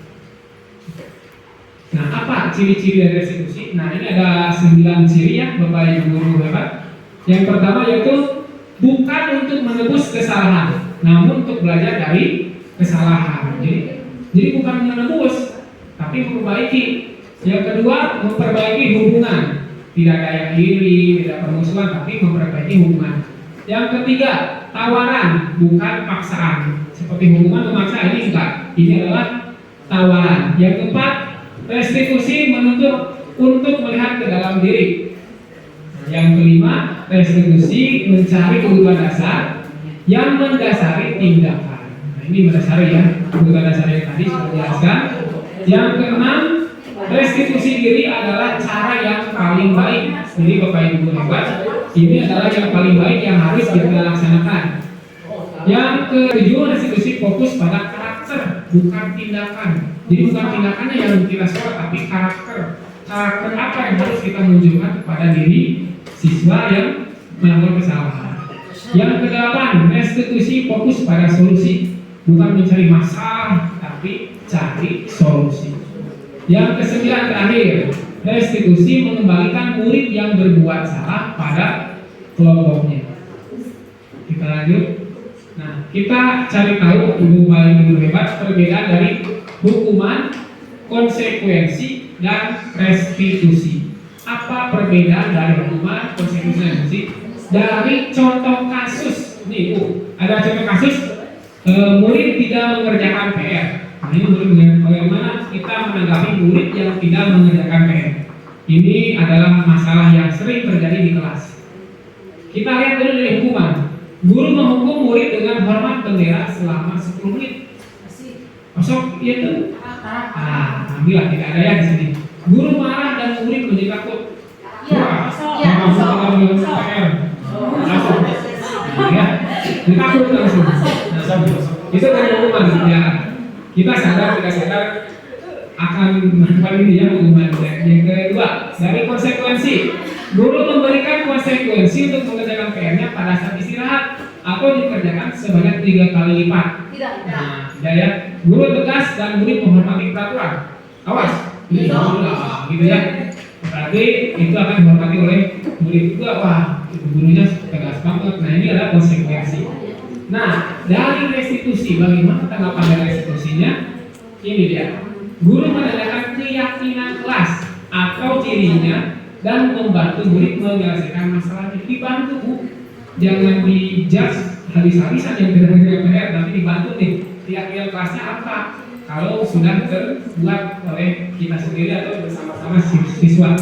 Nah, apa ciri-ciri dari restitusi? Nah, ini ada 9 ciri ya, Bapak Ibu guru hebat. Yang pertama yaitu bukan untuk menebus kesalahan, namun untuk belajar dari kesalahan. Jadi bukan menebus, tapi memperbaiki. Yang kedua, memperbaiki hubungan. Tidak ada yang iri, tidak permusuhan, tapi memperbaiki hubungan. Yang ketiga, tawaran, bukan paksaan. Seperti hubungan memaksa, ini enggak. Ini adalah tawaran. Yang keempat, restitusi menuntut untuk melihat ke dalam diri. Yang kelima, restitusi mencari kebutuhan dasar yang mendasari tindakan. Nah, ini mendasari ya, kebutuhan dasar yang tadi sudah dijelaskan. Yang keenam, restitusi diri adalah cara yang paling baik. Jadi Bapak Ibu hebat, ini adalah yang paling baik yang harus kita laksanakan. Yang ketujuh, restitusi fokus pada karakter, bukan tindakan. Jadi bukan tindakannya yang kita suka, tapi karakter. Karakter apa yang harus kita munculkan kepada diri siswa yang melakukan kesalahan. Yang kedelapan, restitusi fokus pada solusi, bukan mencari masalah, tapi cari solusi. Yang kesembilan terakhir, restitusi mengembalikan murid yang berbuat salah pada kelompoknya. Kita lanjut. Nah, kita cari tahu Ibu hebat perbedaan dari hukuman, konsekuensi, dan restitusi. Apa perbedaan dari hukuman, konsekuensi, dan restitusi? Dari contoh kasus, nih Bu, ada contoh kasus murid tidak mengerjakan PR. Nah, ini murid bagaimana kita menanggapi murid yang tidak mengerjakan PR. Ini adalah masalah yang sering terjadi di kelas. Kita lihat dulu dari hukuman. Guru menghukum murid dengan hormat bendera selama 10 menit. Masuk itu. Alhamdulillah tidak ada yang di sini. Guru marah dan murid menjadi takut. Langsung. Ya, ditakut langsung. Itu dari hukuman ya. Kita sadar, tidak sadar akan melakukan ini ya hukuman. Yang kedua, dari konsekuensi. Guru memberikan konsekuensi untuk mengerjakan PR-nya pada saat istirahat atau dikerjakan sebanyak 3 kali lipat. Nah, ya. Guru tegas dan murid menghormati peraturan. Awas, ini gitu ya. Berarti itu akan dihormati oleh murid juga. Wah, gurunya tegas banget. Nah, ini adalah konsekuensi. Nah, dari restitusi, bagaimana tanggapan dari restitusinya? Ini dia. Guru menandakan keyakinan kelas atau dirinya dan membantu murid menyelesaikan masalahnya. Dibantu Bu, jangan dijudge habis-habisan yang tidak mengerjakan PR, tapi dibantu nih keyakinan kelasnya apa kalau sudah terbuat oleh kita sendiri atau bersama-sama siswa.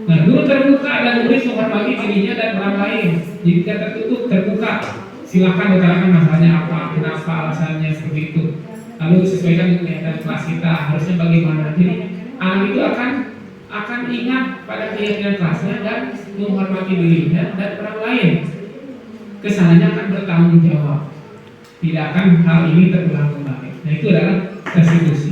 Nah, guru terbuka dan murid menghormati dirinya dan orang lain. Jadi tidak tertutup, terbuka. Silakan utarakan masalahnya apa, kenapa alasannya seperti itu. Lalu sesuaikan dengan keyakinan kelas kita harusnya bagaimana. Jadi anak itu akan ingat pada keyakinan kelasnya dan menghormati dirinya dan orang lain. Kesalahannya akan bertanggung jawab. Tidak akan hal ini terulang kembali. Nah, itu adalah restitusi.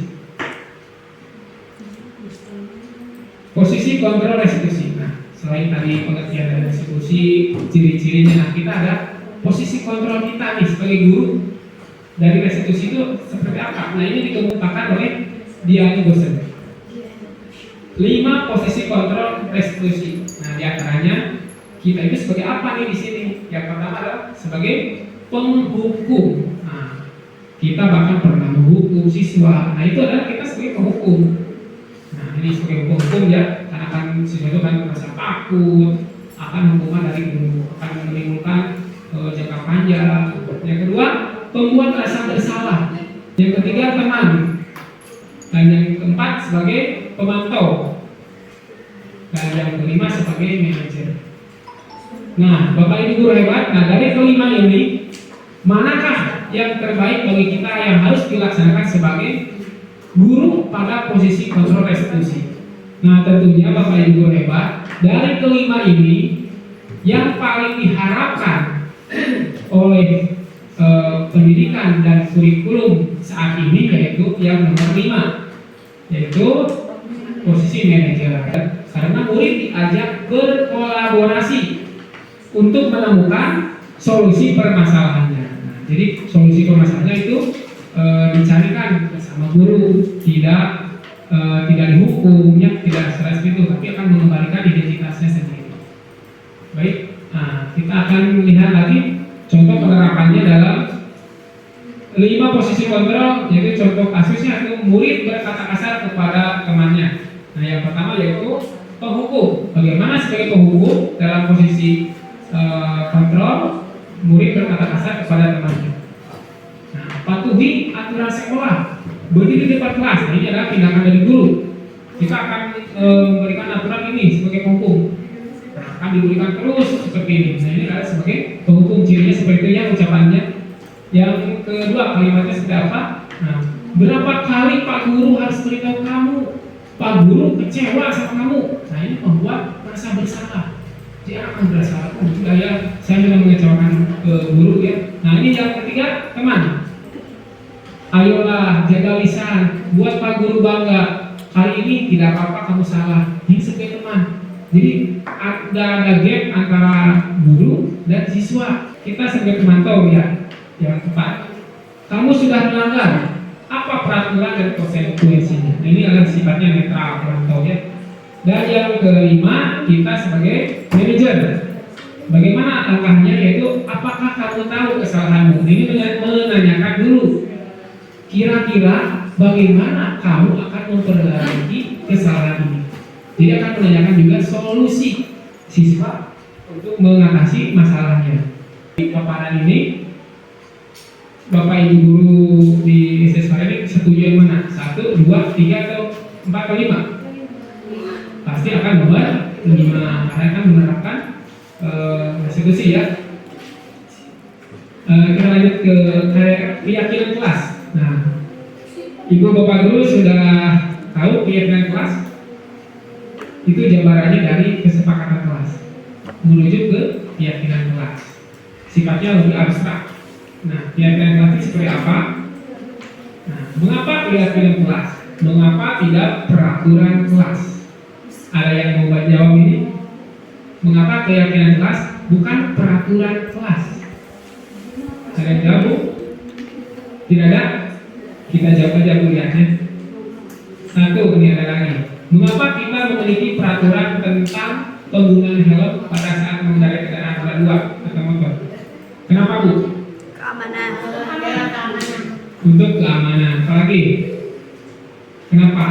Posisi kontrol restitusi. Nah, selain tadi pengertian dari restitusi, ciri-cirinya, nah kita ada posisi kontrol kita nih sebagai guru dari restitusi itu seperti apa? Nah, ini dikemukakan oleh Diani Gosen. 5 posisi kontrol restitusi. Nah, diantaranya kita itu sebagai apa nih di sini? Yang pertama adalah sebagai penghukum. Nah, kita bahkan pernah menghukum siswa. Nah, itu adalah kita sebagai penghukum. Nah, ini sebagai penghukum ya, karena kan siswa itu kan merasa takut akan hukuman dari guru, akan menimbulkan jangka panjang. Yang kedua, pembuat rasa bersalah. Yang ketiga, teman. Dan yang keempat sebagai pemantau. Dan yang kelima sebagai manajer. Nah, Bapak Ibu guru hebat, nah dari kelima ini, manakah yang terbaik bagi kita yang harus dilaksanakan sebagai guru pada posisi kontrol restitusi? Nah, tentunya Bapak Ibu guru hebat, dari kelima ini, yang paling diharapkan oleh pendidikan dan kurikulum saat ini yaitu yang nomor 5, yaitu posisi manajer. Karena murid diajak berkolaborasi untuk menemukan solusi permasalahannya. Nah, jadi solusi permasalahannya itu dicarikan bersama guru, tidak dihukumnya, tidak stres itu, tapi akan mengembalikan identitasnya sendiri. Baik, nah kita akan lihat lagi contoh penerapannya dalam 5 posisi kontrol, yaitu contoh kasusnya itu murid berkata kasar kepada temannya. Nah, yang pertama yaitu penghukum. Bagaimana sebagai penghukum dalam posisi kontrol, murid berkata kasar kepada temannya. Nah, patuhi aturan sekolah, berdiri di depan kelas. Nah, ini adalah tindakan dari guru. Kita akan memberikan aturan ini sebagai penghukum. Nah, akan diberikan terus seperti ini. Nah, ini adalah sebagai penghukum, cirinya seperti itu ya ucapannya. Yang kedua, kalimatnya seperti apa? Nah, berapa kali Pak Guru harus beritahu kamu? Pak Guru kecewa sama kamu. Nah, ini membuat merasa bersalah. Dia akan bersalah. Oh, sudah ya, saya sudah mengecewakan guru ya. Nah, ini yang ketiga, teman. Ayolah jaga lisan, buat Pak Guru bangga. Kali ini tidak apa-apa kamu salah. Ini sebagai teman. Jadi ada gap antara guru dan siswa. Kita sebagai pemantau ya. Yang keempat, kamu sudah melanggar. Apa peraturan dan konsekuensinya? Nah, ini adalah sifatnya netral pemantau ya. Dan yang kelima, kita sebagai manajer. Bagaimana langkahnya? Yaitu apakah kamu tahu kesalahanmu? Ini menanyakan dulu. Kira-kira bagaimana kamu akan memperbaiki kesalahan ini? Jadi akan menanyakan juga solusi siswa untuk mengatasi masalahnya. Di paparan ini, Bapak Ibu guru di SSK ini setuju yang mana? 1, 2, 3, atau 4 atau 5? Pasti akan nomor 5 karena akan menerapkan restitusi ya. Kita lanjut ke keyakinan kelas. Nah, Ibu Bapak guru sudah tahu keyakinan kelas itu jabarannya dari kesepakatan kelas menuju ke keyakinan kelas. Sifatnya lebih abstrak. Nah, keyakinan kelas itu seperti apa? Nah, mengapa keyakinan kelas? Mengapa tidak peraturan kelas? Ada yang mau jawab ini? Mengapa keyakinan kelas bukan peraturan kelas? Ada yang jawab? Tidak ada? Kita jawab aja Bu lihatnya. 1, ini ada lagi. Mengapa kita memiliki peraturan tentang penggunaan helm pada saat mengendarai kendaraan roda 2 atau motor? Kenapa Bu? Keamanan. Untuk keamanan. Apalagi? Kenapa?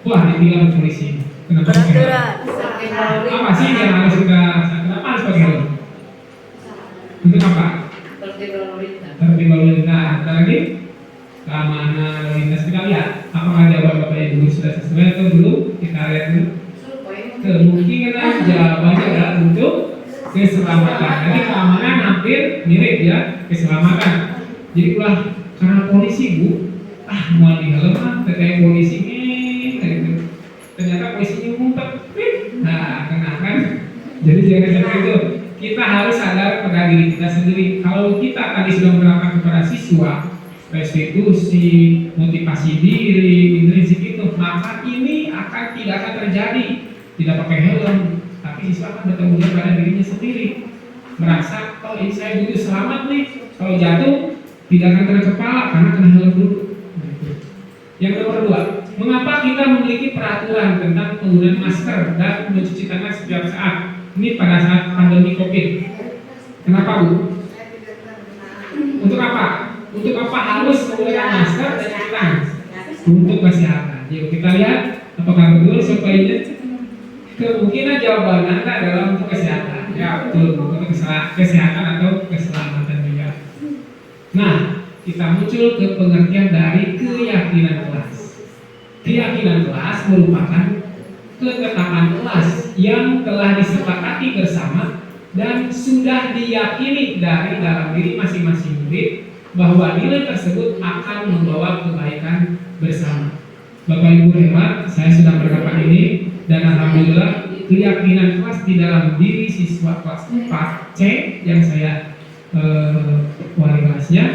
Wah, ditilang polisi. Kenapa? Peraturan. Apa sih yang harus kita rasakan? Kenapa harus pakai helm? Untuk apa? Tertib lalu lintas. Tertib lalu lintas. Ada lagi? Keamanan lalu lintas. Kita lihat apakah jawaban Bapak Ibu sudah sesuai atau belum? Kita lihat dulu. Kemungkinan jawabannya adalah untuk keselamatan. Jadi keamanan hampir mirip ya, keselamatan. Jadi ulah karena polisi Bu, mau di helm kayak polisi gitu. Ternyata polisinya ngumpet. Nah, kena kan? Jadi jangan seperti itu. Kita harus sadar pada diri kita sendiri. Kalau kita tadi sudah menerapkan kepada siswa restitusi, motivasi diri, intrinsik itu, maka ini tidak akan terjadi. Tidak pakai helm, tapi siswa akan bertanggung jawab pada dirinya sendiri. Merasa, oh ini saya butuh selamat nih. Kalau jatuh tidak akan kena kepala karena kena helm dulu. Yang nomor 2, mengapa kita memiliki peraturan tentang penggunaan masker dan mencuci tangan setiap saat? Ini pada saat pandemi COVID. Kenapa Bu? Untuk apa? Untuk apa harus menggunakan masker dan cuci tangan? Untuk kesehatan. Yuk kita lihat apakah betul surveinya. Kemungkinan jawaban Anda adalah untuk kesehatan. Ya betul, untuk kesehatan atau keselamatan juga. Nah, kita muncul ke pengertian dari keyakinan kelas. Keyakinan kelas merupakan ketetapan kelas yang telah disepakati bersama dan sudah diyakini dari dalam diri masing-masing murid bahwa nilai tersebut akan membawa kebaikan bersama. Bapak Ibu hebat, saya sudah menerapkan ini dan alhamdulillah keyakinan kelas di dalam diri siswa kelas 4C yang saya wali kelasnya,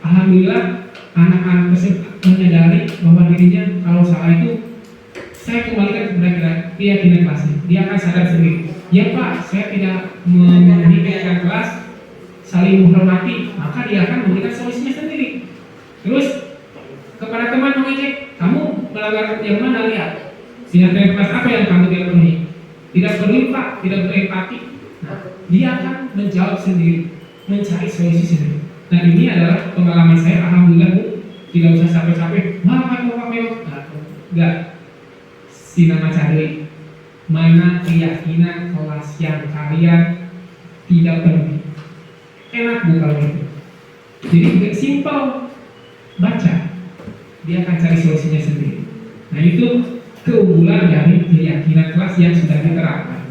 alhamdulillah anak-anak tersebut menyadari bahwa dirinya kalau salah itu saya kembalikan kepada keyakinan kelasnya. Dia akan sadar sendiri. Ya Pak, saya tidak memenuhi keyakinan kelas, saling menghormati, maka dia akan memberikan solusinya sendiri. Terus kepada teman mengejek, kamu melanggar yang mana lihat? Keyakinan kelas apa yang kamu tidak penuhi? Tidak peduli Pak, tidak berempati. Nah, dia akan menjawab sendiri, mencari solusi sendiri. Nah ini adalah pengalaman saya, alhamdulillah Bu, tidak usah capek-capek. Bapak mewah, enggak. Sinama cari mana keyakinan kelas yang kalian tidak penuhi. Enak Bu kalau gitu. Jadi simpel, baca, dia akan cari solusinya sendiri. Nah itu keunggulan dari keyakinan kelas yang sudah diterapkan.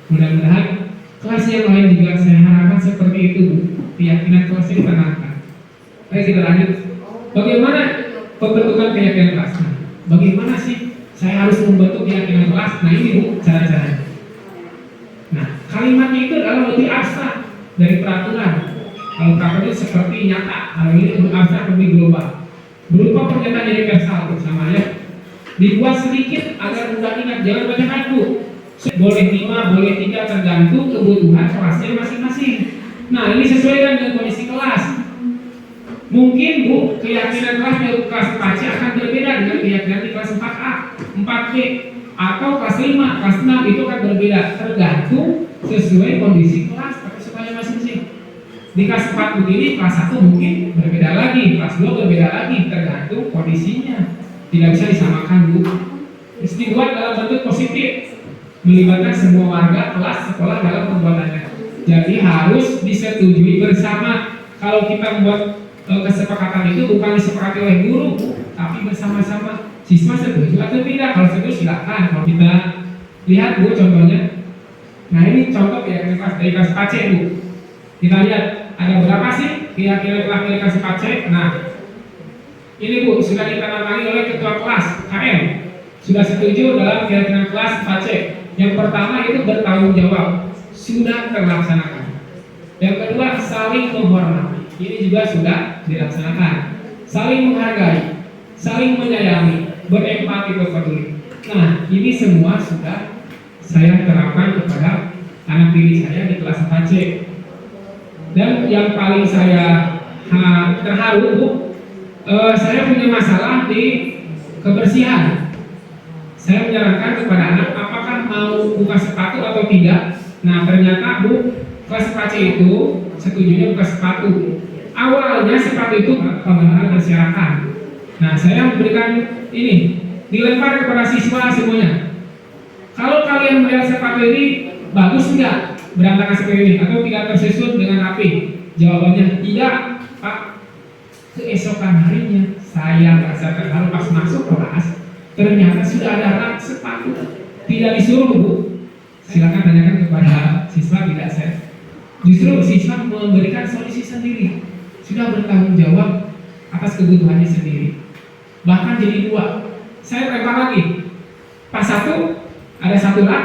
Mudah-mudahan kelas yang lain juga saya harapkan seperti itu Bu. Keyakinan kelas ini ditanamkan. Baik kita lanjut. Bagaimana pembentukan keyakinan kelas? Nah, bagaimana sih saya harus membentuk keyakinan kelas? Nah ini Bu cara-caranya. Nah kalimatnya itu adalah lebih abstrak dari peraturan. Kalau peraturan itu seperti nyata, kalau ini lebih abstrak, lebih global. Berupa pernyataan universal sama ya. Dibuat sedikit agar mudah ingat, jangan banyak Bu. Boleh 5, boleh 3 tergantung kebutuhan kelasnya masing-masing. Nah ini sesuai dengan kondisi kelas. Mungkin Bu, keyakinan kelas di kelas 4C akan berbeda dengan keyakinan di kelas 4A, 4B, atau kelas 5, kelas 6 itu akan berbeda tergantung sesuai kondisi kelas atau semuanya masing-masing. Di kelas 4 begini, kelas 1 mungkin berbeda lagi, kelas 2 berbeda lagi, tergantung kondisinya. Tidak bisa disamakan Bu. Terus dibuat dalam bentuk positif, melibatkan semua warga kelas sekolah dalam pembuatannya. Jadi harus disetujui bersama. Kalau kita membuat kesepakatan itu bukan disepakati oleh guru, tapi bersama-sama. Siswa setuju atau tidak? Kalau setuju silakan. Kalau kita lihat Bu contohnya. Nah ini contoh keyakinan kelas dari kelas 4C Bu. Kita lihat ada berapa sih keyakinan kelas dari kelas 4C? Nah ini Bu sudah ditandatangani oleh ketua kelas KM. Sudah setuju dalam keyakinan kelas 4C. Yang pertama itu bertanggung jawab, sudah terlaksanakan. Yang kedua saling menghormati, ini juga sudah dilaksanakan. Saling menghargai, saling menyayangi, berempati peduli. Nah ini semua sudah saya terapkan kepada anak diri saya di kelas 4C. Dan yang paling saya terharu Bu, saya punya masalah di kebersihan. Saya menyarankan kepada anak apakah mau buka sepatu atau tidak. Nah ternyata Bu, kelas 4C itu setujunya buka sepatu. Awalnya sepatu itu pengenalan berserakan. Nah saya memberikan ini, dilempar kepada siswa semuanya. Kalau kalian melihat sepatu ini bagus enggak berantakan seperti ini atau tidak tersusun dengan rapi? Jawabannya tidak, Pak. Keesokan harinya saya merasa terharu pas masuk kelas, ternyata sudah ada rak sepatu. Tidak disuruh, Bu. Silakan tanyakan kepada siswa, tidak saya. Justru siswa memberikan solusi sendiri, sudah bertanggung jawab atas kebutuhannya sendiri. Bahkan jadi 2. Saya lempar lagi. Pas 1 ada 1 rak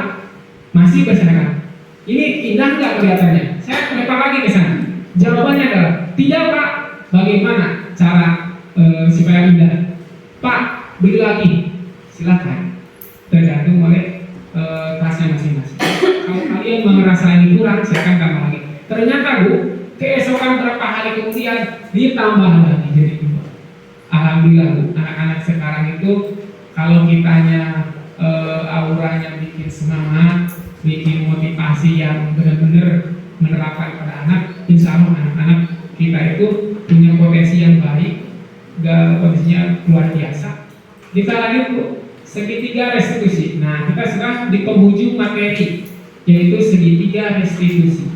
masih berserakan. Ini indah nggak kelihatannya? Saya lempar lagi ke sana. Jawabannya adalah tidak, Pak. Bagaimana cara supaya indah? Pak, beli lagi. Silakan. Tergantung oleh kelasnya masing-masing. Kalau kalian merasa ini kurang, silakan tambah lagi. Ternyata, Bu, keesokan berapa hari kemudian ditambah lagi jadi 2. Alhamdulillah, Bu, anak-anak sekarang itu kalau kitanya auranya bikin semangat, bikin motivasi yang benar-benar menerapkan pada anak, insya Allah anak-anak kita itu punya potensi yang baik, potensinya luar biasa. Kita lanjut, Bu, segitiga restitusi. Nah, kita sudah di penghujung materi, yaitu segitiga restitusi.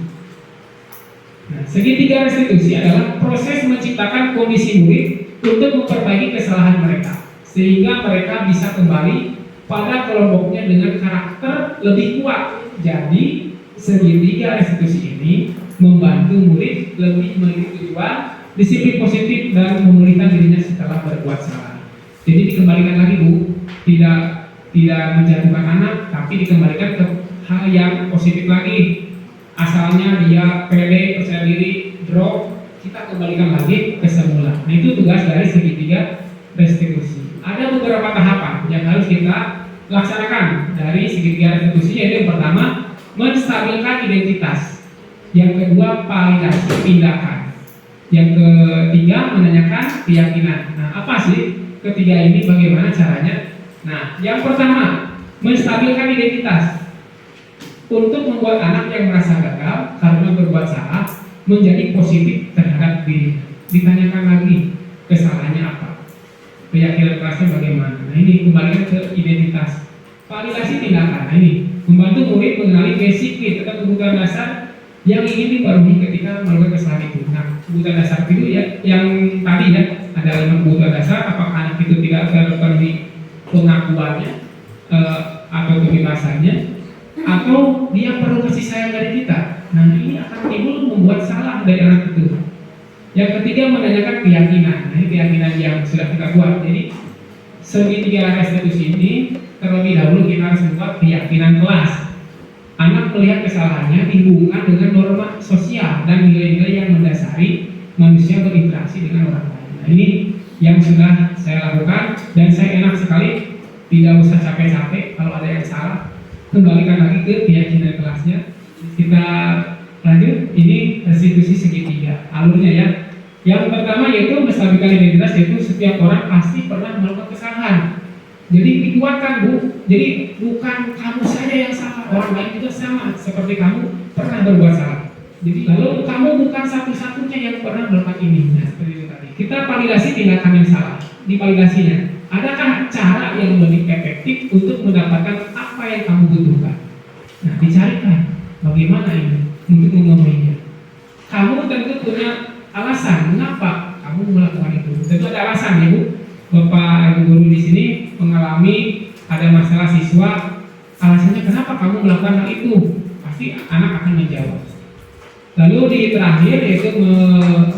Nah, segitiga restitusi adalah proses menciptakan kondisi murid untuk memperbaiki kesalahan mereka, sehingga mereka bisa kembali pada kelompoknya dengan karakter lebih kuat. Jadi, segitiga restitusi ini membantu murid lebih memiliki tujuan, disiplin positif, dan memulihkan dirinya setelah berbuat salah. Jadi dikembalikan lagi, Bu, tidak menjatuhkan anak, tapi dikembalikan ke hal yang positif lagi. Asalnya dia pede, percaya diri, drop, kita kembalikan lagi ke semula. Nah, itu tugas dari segitiga restitusi. Ada beberapa tahapan yang harus kita laksanakan dari segitiga restitusi, yaitu yang pertama, menstabilkan identitas. Yang kedua, validasi tindakan. Yang ketiga, menanyakan keyakinan. Nah, apa sih ketiga ini, bagaimana caranya? Nah, yang pertama, menstabilkan identitas. Untuk membuat anak yang merasa gagal karena berbuat salah menjadi positif terhadap diri. Ditanyakan lagi kesalahannya apa, keyakinan kelasnya bagaimana. Nah, ini kembalikan ke identitas. Validasi tindakan. Nah, ini membantu murid mengenali basic need atau kebutuhan dasar yang ingin dipenuhi ketika melakukan kesalahan itu. Nah, kebutuhan dasar itu ya, yang tadi ya, ada 5 kebutuhan dasar. Apakah anak itu tidak terpenuhi pengakuannya atau kebebasannya, atau dia perlu kasih sayang dari kita. Nah, ini akan timbul membuat salah dari anak itu. Yang ketiga, menanyakan keyakinan. Nah, ini keyakinan yang sudah kita buat. Jadi segitiga restitusi ini terlebih dahulu kita harus membuat keyakinan kelas. Anak melihat kesalahannya dihubungkan dengan norma sosial dan nilai-nilai yang mendasari manusia berinteraksi dengan orang lain. Nah, ini yang sudah saya lakukan dan saya enak sekali, tidak usah capek-capek kalau ada yang salah. Kembalikan lagi ke keyakinan kelasnya. Kita lanjut, ini restitusi segitiga alurnya ya. Yang pertama yaitu menstabilkan identitas, yaitu setiap orang pasti pernah melakukan kesalahan. Jadi dikuatkan, Bu. Jadi bukan kamu saja yang salah, orang lain juga sama seperti kamu pernah berbuat salah. Jadi lalu kamu bukan satu-satunya yang pernah melakukan ini. Nah, seperti itu tadi. Kita validasi tindakan yang salah. Di validasinya, adakah cara yang lebih efektif untuk mendapatkan apa yang kamu butuhkan? Nah, dicarikan bagaimana ini untuk memenuhinya. Kamu tentu punya alasan mengapa kamu melakukan itu. Tentu ada alasan ya, Bu. Bapak Ibu guru di sini mengalami ada masalah siswa, alasannya kenapa kamu melakukan hal itu? Pasti anak akan menjawab. Lalu di terakhir yaitu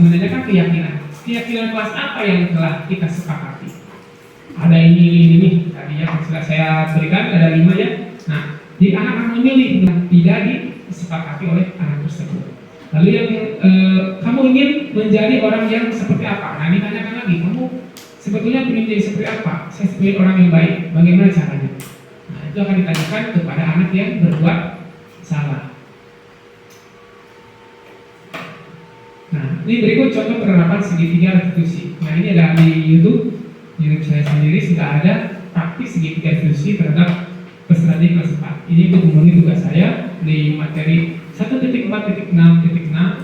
menanyakan keyakinan. Keyakinan kelas apa yang telah kita sepakati? Ada ini tadi yang sudah saya berikan, ada 5 ya. Nah, di anak akan memilih tidak disepakati oleh anak tersebut. Lalu yang kamu ingin menjadi orang yang seperti apa? Nah, ditanyakan lagi, kamu sebetulnya ingin jadi seperti apa? Saya sebagai orang yang baik, bagaimana caranya? Nah, itu akan ditanyakan kepada anak yang berbuat salah. Nah, ini berikut contoh penerapan segitiga restitusi. Nah, ini ada di YouTube saya sendiri sudah ada praktis segitiga restitusi terhadap peserta didik kelas 4. Ini untuk memenuhi tugas saya di materi 1.4.6.6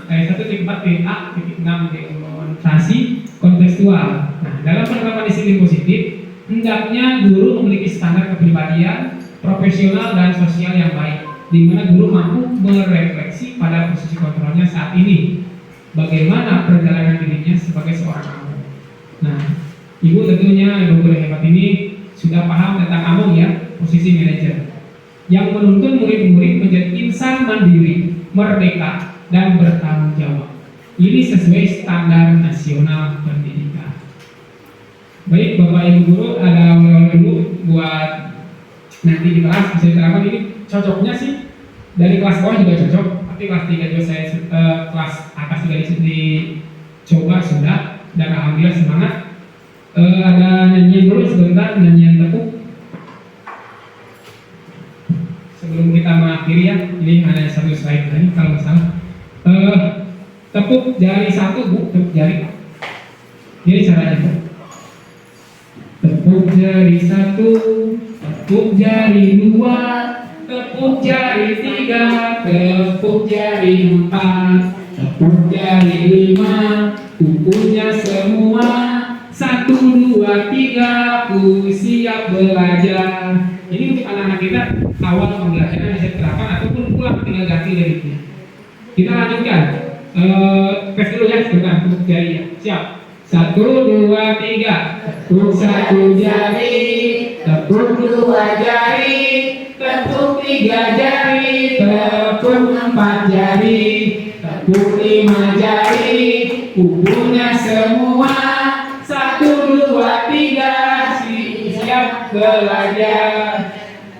1.4.A.6 demonstrasi kontekstual. Nah, dalam penerapan disiplin positif, hendaknya guru memiliki standar kepribadian, profesional dan sosial yang baik, di mana guru mampu merefleksi pada posisi kontrolnya saat ini, bagaimana perjalanan dirinya sebagai seorang amo. Nah, ibu tentunya ibu guru hebat ini sudah paham tentang amo ya, posisi manajer, yang menuntun murid-murid menjadi insan mandiri, merdeka, dan bertanggung jawab. Ini sesuai standar nasional pendidikan. Baik Bapak Ibu guru, ada oleh-oleh dulu buat nanti di kelas bisa diterapkan. Ini cocoknya sih dari kelas bawah juga cocok, tapi kelas 3 juga saya kelas atas juga dicoba sudah, dan alhamdulillah semangat. Ada nyanyian dulu sebentar, nyanyian tepuk sebelum kita mengakhiri ya. Ini ada satu slide lagi kalau nggak salah. Tepuk jari 1 bu, tepuk jari. Ini caranya bu. Tepuk jari 1, tepuk jari 2, tepuk jari 3, tepuk jari 4, tepuk jari 5, kukunya semua. 1, 2, 3, ku siap belajar. Ini untuk anak-anak kita awal pembelajaran bisa terapkan ataupun pulang tinggal ganti liriknya. Kita lanjutkan. Tes dulu ya sebentar tepuk jari ya. Siap. 1, 2, 3. Tepuk 1 jari, tepuk 2 jari, tepuk 3 jari, tepuk 4 jari, tepuk 5 jari, kukunya semua. 1, 2, 3, siap belajar.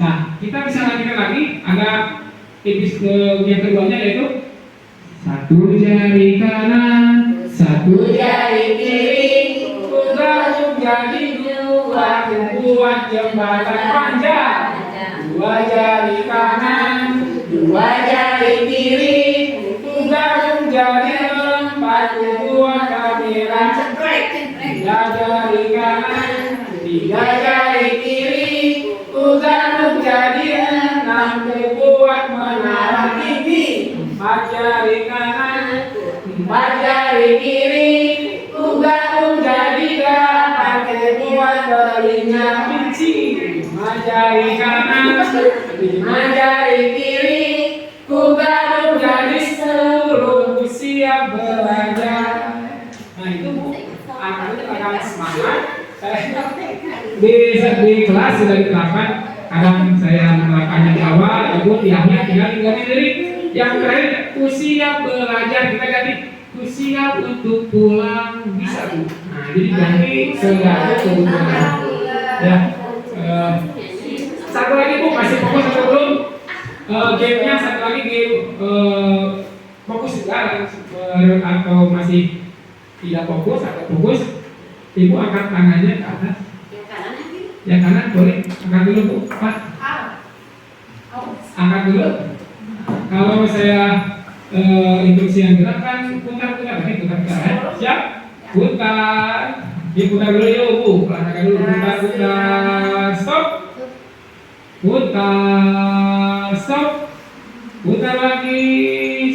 Nah, kita bisa lanjutkan lagi. Ada tipis yang keduanya yaitu 1 jari kanan, 1 jari kiri, bergabung jadi 2, membuat jembatan panjang. 2 jari kanan, 2 jari kiri, bergabung jadi 4, membuat kamera cekrek. 3 jari kanan, 3 jari kiri, bergabung jadi 6, membuat menara tinggi. 4 jari kanan, 4 jari kiri, bergabung jadi 8, membuat telinga pinci. 5 jari kanan, 5 jari kiri, bergabung jadi 10, siap belajar. Nah itu bu, anak-anak akan semangat. Di kelas sudah diterapkan. Kadang saya menerapkannya di awal, ibu di akhir tinggal ganti lirik. Yang terakhir, usia belajar, kita ganti usia untuk pulang, bisa bu. Nah jadi ganti segaru kebutuhan. Ya, satu lagi bu, masih fokus atau belum? Gamenya satu lagi game fokus juga atau masih tidak fokus atau fokus? Ibu angkat tangannya ke atas. Yang kanan boleh angkat dulu bu, Pak. Angkat dulu. Kalau saya instruksi yang gerak kan putar-putar, putar-putar. Siap? Putar. Diputar dulu yuk bu, angkat dulu. Putar, stop. Putar, stop. Putar lagi,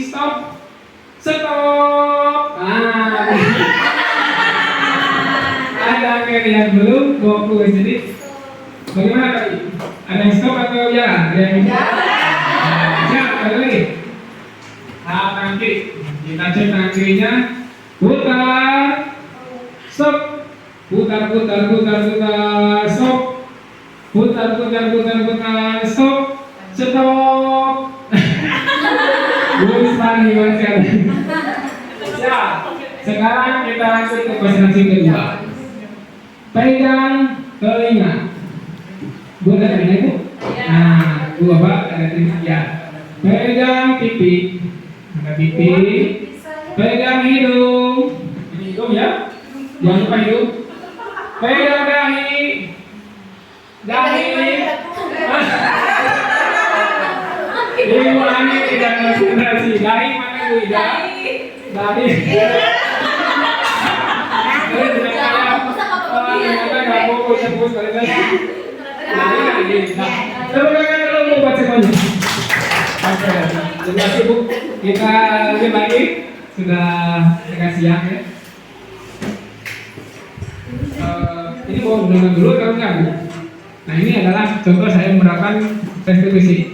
stop. Stop. Ada yang belum fokus, jadi bagaimana tadi? Ada yang stop atau jalan? Ada yang jalan, ada lagi? Tangan kiri, kita cek tangan kirinya. Putar, stop. Putar, stop. Putar, stop. Stop. Bagus sekali, gimana sekali? Siap. Sekarang kita lanjut ke presentasi kedua. Pegang telinga. Bu ada telinga ibu? Nah, bu bapak ada telinga ya. Pegang pipi. Ada pipi. Pegang hidung. Ini hidung ya. Jangan lupa hidung. Pegang dahi. Dahi. Ibu Ani tidak konsentrasi. Dahi mana bu? Dahi. Terima kasih bu. Kita lanjut lagi. Sudah agak siang ya. Ini mau undangan dulu atau enggak bu? Nah ini adalah contoh saya menerapkan restitusi.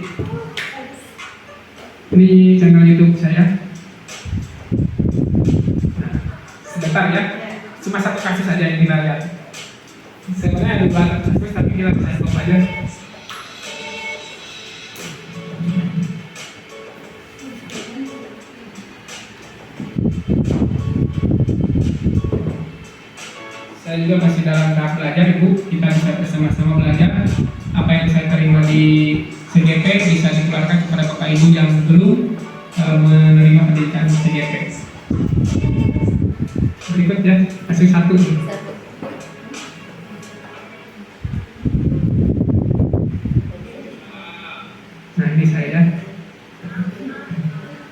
Ini channel YouTube saya. Nah, sebentar ya, cuma satu kasus saja yang kita lihat. Sebenarnya ada banyak kasus, tapi kita saya stop aja. Saya juga masih dalam tahap belajar, Ibu. Kita bisa bersama-sama belajar. Apa yang saya terima di CGP bisa dikeluarkan kepada Bapak Ibu yang belum menerima pendidikan CGP. Berikutnya, kasus 1. Nah ini saya.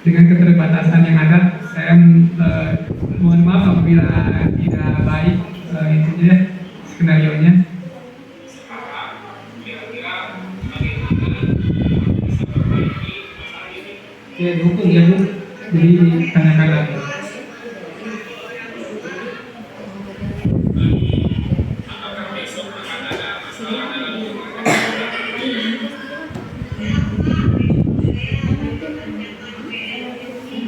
Dengan keterbatasan yang ada, saya mohon maaf apabila tidak baik intinya skenario-nya. Ya dukung ya Bu, jadi tanyakan lagi.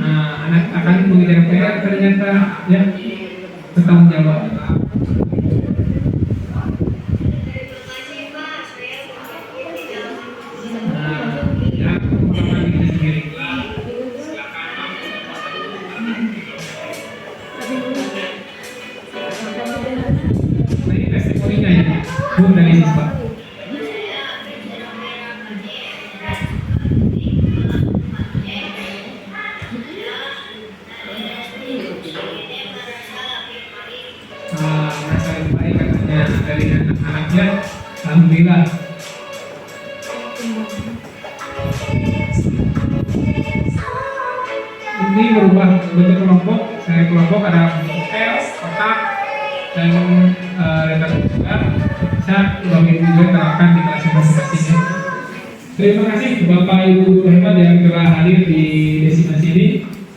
Nah, anak akan mengejar PR ternyata ya bertanggung jawab. Nah, ini testimoninya ya, Bu dari siswa. Merasa lebih baik katanya dari anak-anaknya, alhamdulillah. Ini merubah bentuk kelompok. Saya kelompok ada L, kotak, dan letter juga. Bisa bagi juga terapkan di kelas masing-masing. Terima kasih Bapak Ibu guru hebat yang telah hadir di desimasi ini.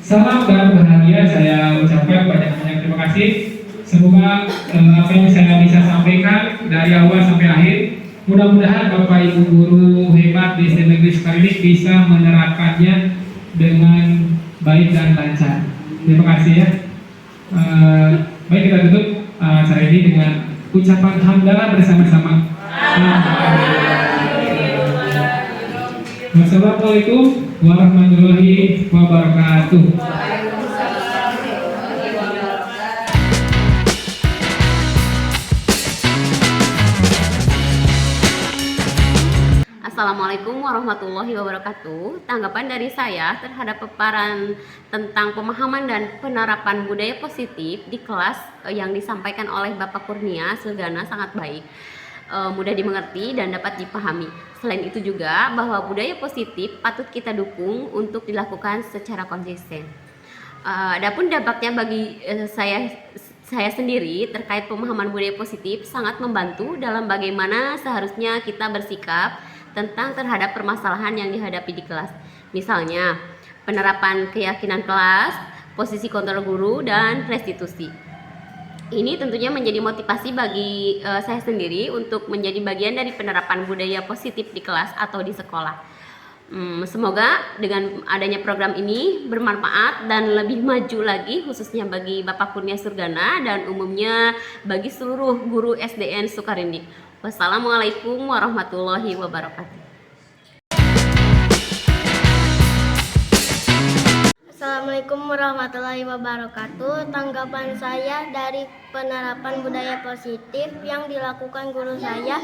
Salam dan bahagia saya ucapkan banyak-banyak terima kasih. Semoga apa yang saya bisa sampaikan dari awal sampai akhir, mudah-mudahan Bapak Ibu guru hebat di SD Negeri Sukarini bisa menerapkannya dengan baik dan lancar. Terima kasih ya. Baik, kita tutup acara ini dengan ucapan hamdalah bersama-sama. Wassalamualaikum warahmatullahi wabarakatuh. Assalamualaikum warahmatullahi wabarakatuh. Tanggapan dari saya terhadap paparan tentang pemahaman dan penerapan budaya positif di kelas yang disampaikan oleh Bapak Kurnia Surgana sangat baik, mudah dimengerti dan dapat dipahami. Selain itu juga bahwa budaya positif patut kita dukung untuk dilakukan secara konsisten. Adapun dampaknya bagi saya sendiri terkait pemahaman budaya positif sangat membantu dalam bagaimana seharusnya kita bersikap tentang terhadap permasalahan yang dihadapi di kelas. Misalnya, penerapan keyakinan kelas, posisi kontrol guru, dan restitusi. Ini tentunya menjadi motivasi bagi saya sendiri untuk menjadi bagian dari penerapan budaya positif di kelas atau di sekolah. Semoga dengan adanya program ini bermanfaat dan lebih maju lagi, khususnya bagi Bapak Kurnia Surgana dan umumnya bagi seluruh guru SDN Sukarini. Wassalamualaikum warahmatullahi wabarakatuh. Assalamualaikum warahmatullahi wabarakatuh. Tanggapan saya dari penerapan budaya positif yang dilakukan guru saya,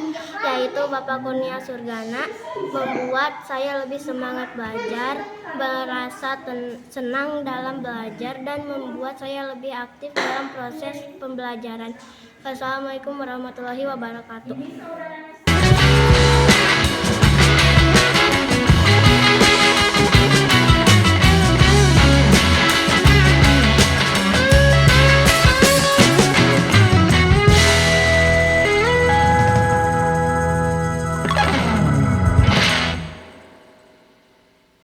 yaitu Bapak Kurnia Surgana, membuat saya lebih semangat belajar, merasa senang dalam belajar, dan membuat saya lebih aktif dalam proses pembelajaran. Wassalamualaikum warahmatullahi wabarakatuh.